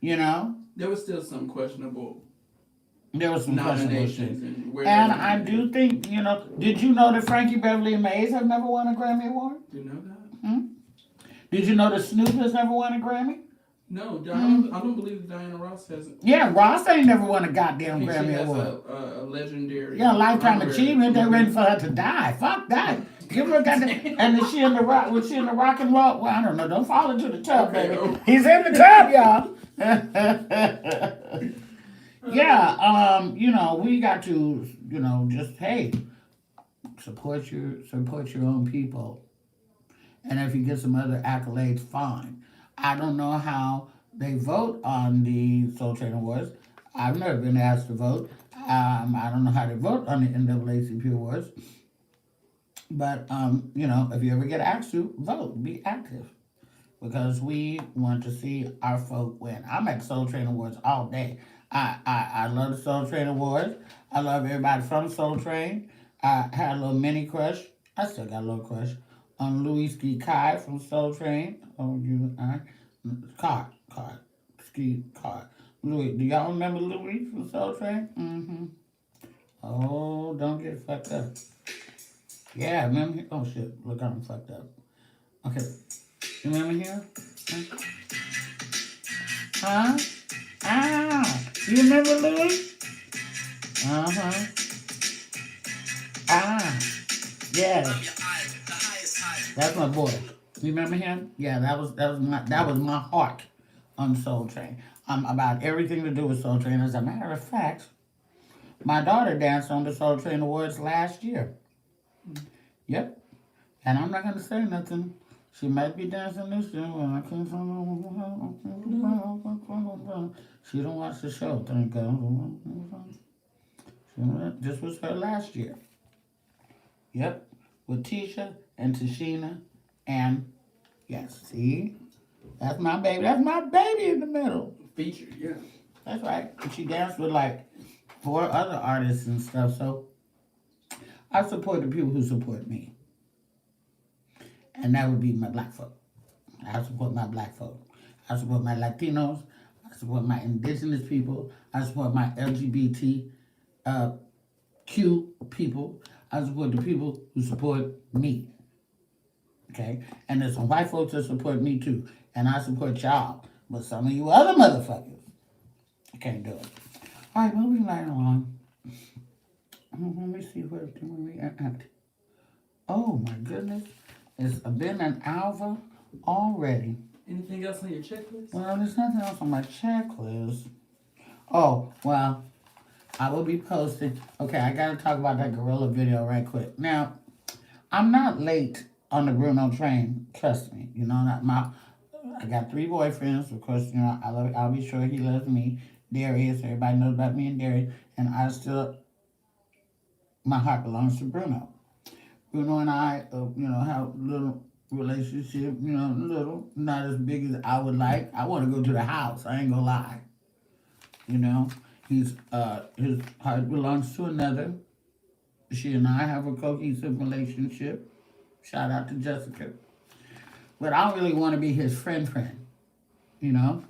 You know. There was still some questionable. There was some nominations and I do think, did you know that Frankie Beverly and Mays have never won a Grammy Award? Did you know that? Did you know that Snoop has never won a Grammy? No, I don't believe Diana Ross hasn't. Yeah, Ross ain't never won a goddamn Grammy Award. A legendary. Yeah, lifetime achievement. They're ready for her to die. Fuck that. Give her a goddamn. And is she in the rock? Was she in the rock and roll? Well, I don't know. Don't fall into the tub, baby. He's in the tub, y'all. Yeah, we got to, just hey, support your own people. And if you get some other accolades, fine. I don't know how they vote on the Soul Train Awards. I've never been asked to vote. I don't know how they vote on the NAACP Awards. But, if you ever get asked to, vote. Be active. Because we want to see our folk win. I'm at Soul Train Awards all day. I love the Soul Train Awards. I love everybody from Soul Train. I had a little mini crush. I still got a little crush on Louis Ski Kai from Soul Train. Ski Kai. Louis, do y'all remember Louis from Soul Train? Mm-hmm. Oh, don't get fucked up. Yeah, remember? Oh shit, look, I'm fucked up. Okay, you remember him? Huh? Ah, you remember Louis? Uh-huh. Ah, yeah. That's my boy. You remember him? Yeah, that was my heart on Soul Train. About everything to do with Soul Train. As a matter of fact, my daughter danced on the Soul Train Awards last year. Yep. And I'm not gonna say nothing. She might be dancing this year when I can't. She don't watch the show, thank God. This was her last year. Yep. With Tisha and Tashina and yes, see? That's my baby. That's my baby in the middle. Featured, yeah. That's right. And she danced with like 4 other artists and stuff. So I support the people who support me. And that would be my black folk. I support my black folk. I support my Latinos. I support my indigenous people. I support my LGBT Q people. I support the people who support me. Okay? And there's some white folks that support me too. And I support y'all. But some of you other motherfuckers, I can't do it. All right, moving right along. Let me see where we at. Oh my goodness. It's been an hour already. Anything else on your checklist? Well, there's nothing else on my checklist. Oh, well, I will be posting. Okay, I got to talk about that gorilla video right quick. Now, I'm not late on the Bruno train. Trust me. I got 3 boyfriends. Of course, I'll be sure he loves me. Darius, everybody knows about me and Darius. And my heart belongs to Bruno. Bruno and I, have a little relationship, little, not as big as I would like. I want to go to the house. I ain't gonna lie. His heart belongs to another. She and I have a cohesive relationship. Shout out to Jessica. But I don't really want to be his friend, And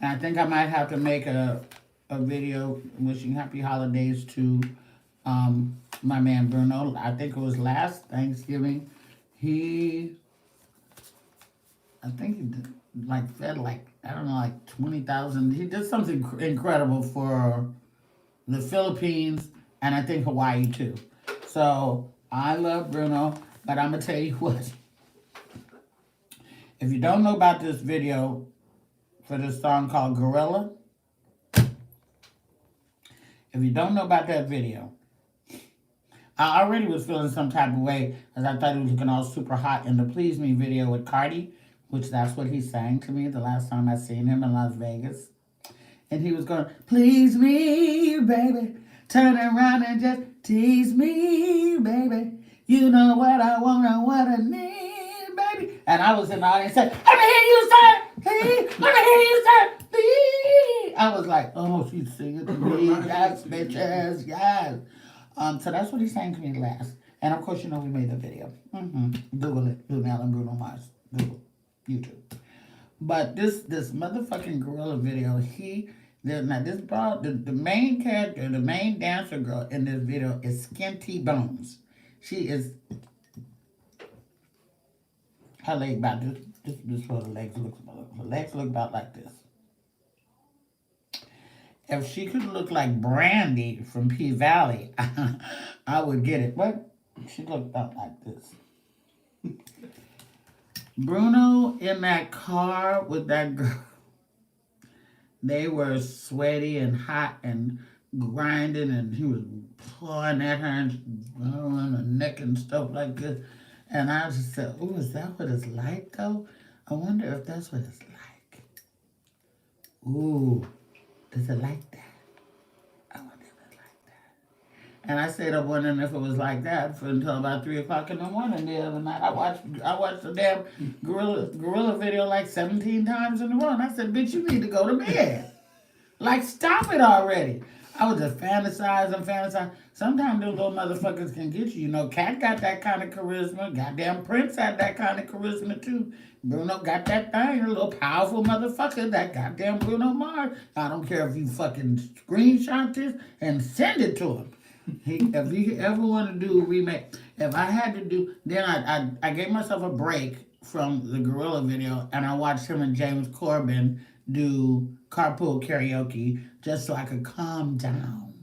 I think I might have to make a video wishing happy holidays to my man Bruno. I think it was last Thanksgiving. He fed I don't know, 20,000. He did something incredible for the Philippines and I think Hawaii too. So I love Bruno, but I'm gonna tell you what. If you don't know about this video for this song called Gorilla, if you don't know about that video, I already was feeling some type of way because I thought he was looking all super hot in the Please Me video with Cardi, which that's what he sang to me the last time I seen him in Las Vegas. And he was going, please me, baby, turn around and just tease me, baby. You know what I want and what I need, baby. And I was in the audience saying, let me hear you, sir, please. Let me hear you, sir, please. I was like, oh, she's singing to me. Yes, bitches, yes. So that's what he sang to me last. And of course, you know, we made the video. Google it, Luenell and Bruno Mars. Google, YouTube. But this motherfucking gorilla video, the main character, the main dancer girl in this video is Skinty Bones. She is, her leg about this is what her legs look about. Her legs look about like this. If she could look like Brandy from P-Valley, I would get it. But she looked about like this. Bruno in that car with that girl, they were sweaty and hot and grinding, and he was pulling at her and on her neck and stuff like this. And I just said, oh, is that what it's like, though? I wonder if that's what it's like. Ooh. Is it like that? I wonder if it's like that. And I stayed up wondering if it was like that until about 3 o'clock in the morning the other night. I watched the damn gorilla video like 17 times in a row. And I said, bitch, you need to go to bed. Like, stop it already. I was just fantasizing. Sometimes those little motherfuckers can get you. You know, Cat got that kind of charisma. Goddamn Prince had that kind of charisma, too. Bruno got that thing, a little powerful motherfucker, that goddamn Bruno Mars. I don't care if you fucking screenshot this and send it to him. If you ever want to do a remake, if I had to do, then I gave myself a break from the gorilla video, and I watched him and James Corbin do carpool karaoke just so I could calm down.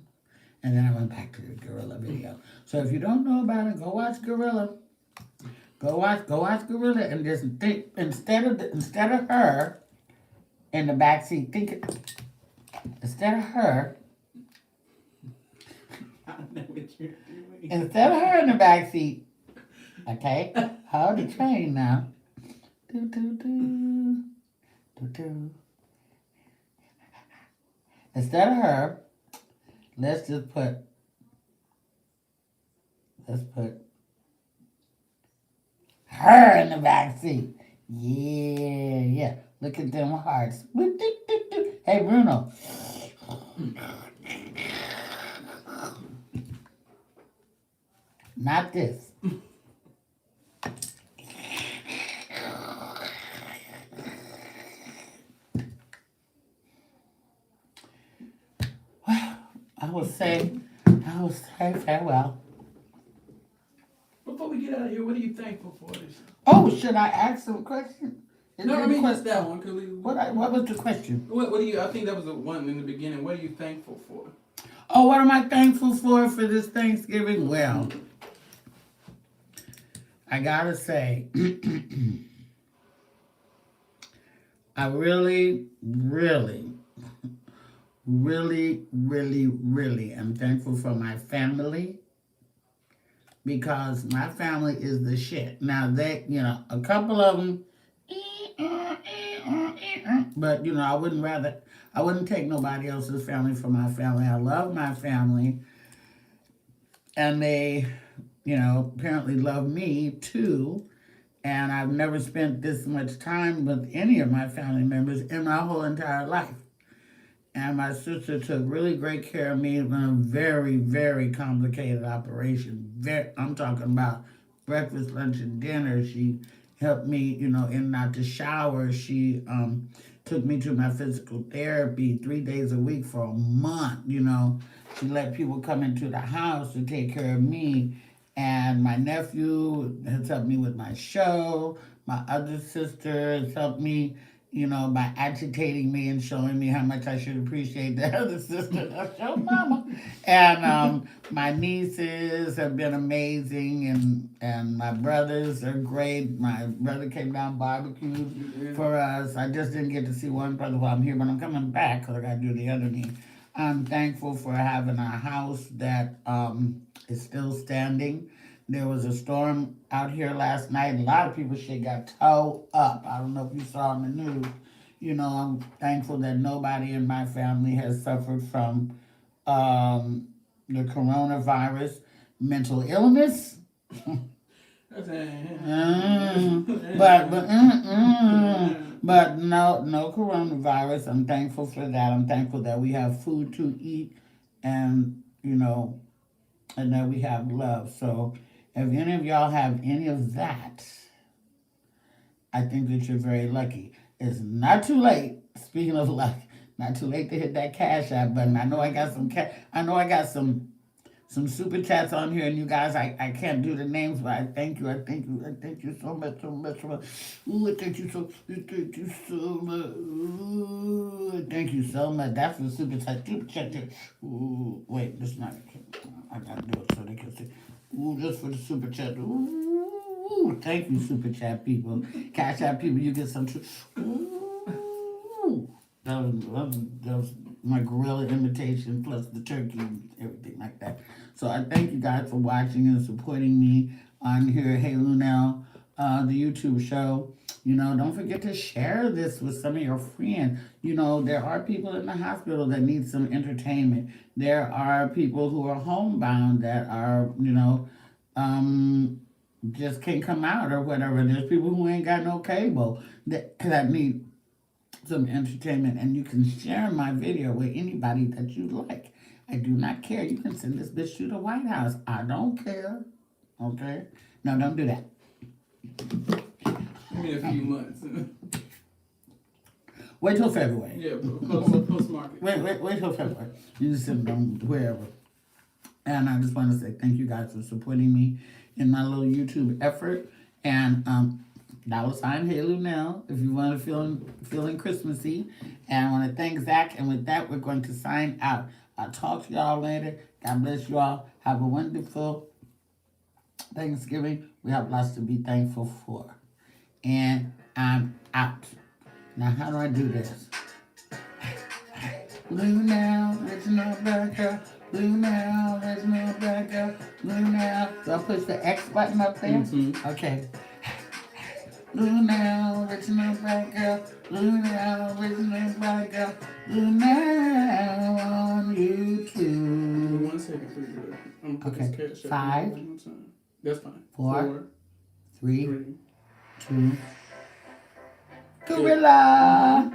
And then I went back to the gorilla video. So if you don't know about it, go watch Gorilla. Go watch Gorilla, and just think, instead of her in the backseat, instead of her in the backseat, okay, hold the train now. Do do do do do. Instead of her, let's put her in the back seat. Yeah. Look at them hearts. Hey, Bruno. Not this. Well, I will say farewell. Before we get out of here, what are you thankful for this? Oh, should I ask some questions? No, I mean just that one. What was the question? What do you? I think that was the one in the beginning. What are you thankful for? Oh, what am I thankful for this Thanksgiving? Well, I gotta say, I really am thankful for my family, because my family is the shit. Now, a couple of them, but, I wouldn't take nobody else's family for my family. I love my family, and they, apparently love me too. And I've never spent this much time with any of my family members in my whole entire life. And my sister took really great care of me in a very, very complicated operation. I'm talking about breakfast, lunch, and dinner. She helped me, in and out the shower. She took me to my physical therapy 3 days a week for a month, She let people come into the house to take care of me. And my nephew has helped me with my show. My other sister has helped me, by agitating me and showing me how much I should appreciate the other sister. That's your mama. And my nieces have been amazing, and my brothers are great. My brother came down barbecued for us. I just didn't get to see one brother while I'm here, but I'm coming back because I got to do the other knee. I'm thankful for having a house that is still standing. There was a storm out here last night. A lot of people's shit got towed up. I don't know if you saw in the news. I'm thankful that nobody in my family has suffered from the coronavirus, mental illness. But no coronavirus. I'm thankful for that. I'm thankful that we have food to eat, and and that we have love. So if any of y'all have any of that, I think that you're very lucky. It's not too late. Speaking of luck, not too late to hit that Cash App button. I know I got some some super chats on here, and you guys, I can't do the names, but I thank you so much. Ooh, thank you so much. Ooh, thank you so much. That's the super chat. Ooh, wait, this is not. I gotta do it so they can see. Ooh, just for the super chat. Ooh, thank you, super chat people. Cash App people, you get some. Ooh, that was my gorilla imitation plus the turkey and everything like that. So I thank you guys for watching and supporting me on here at Heyluenell, the YouTube show. Don't forget to share this with some of your friends. There are people in the hospital that need some entertainment. There are people who are homebound that are, just can't come out or whatever. There's people who ain't got no cable that need some entertainment, and you can share my video with anybody that you like. I do not care. You can send this bitch to the White House. I don't care. Okay? No, don't do that. Give me a few months. Wait till February. Yeah, post market. Wait till February. You just send them wherever. And I just want to say thank you guys for supporting me in my little YouTube effort. And $ Heyluenell if you want to feeling Christmassy. And I want to thank Zach. And with that, we're going to sign out. I'll talk to y'all later. God bless you all. Have a wonderful Thanksgiving. We have lots to be thankful for. And I'm out. Now, how do I do this? Luenell, original black girl. Luenell, original black girl. Luenell. Do I push the X button up there? Mm-hmm. Okay. Luenell, original black girl. Luenell, original black girl. Luenell on YouTube. Give me 1 second, please. I'm gonna put this Cash App 5. one more time. That's fine. 4, 3, 3. 2. Gorilla.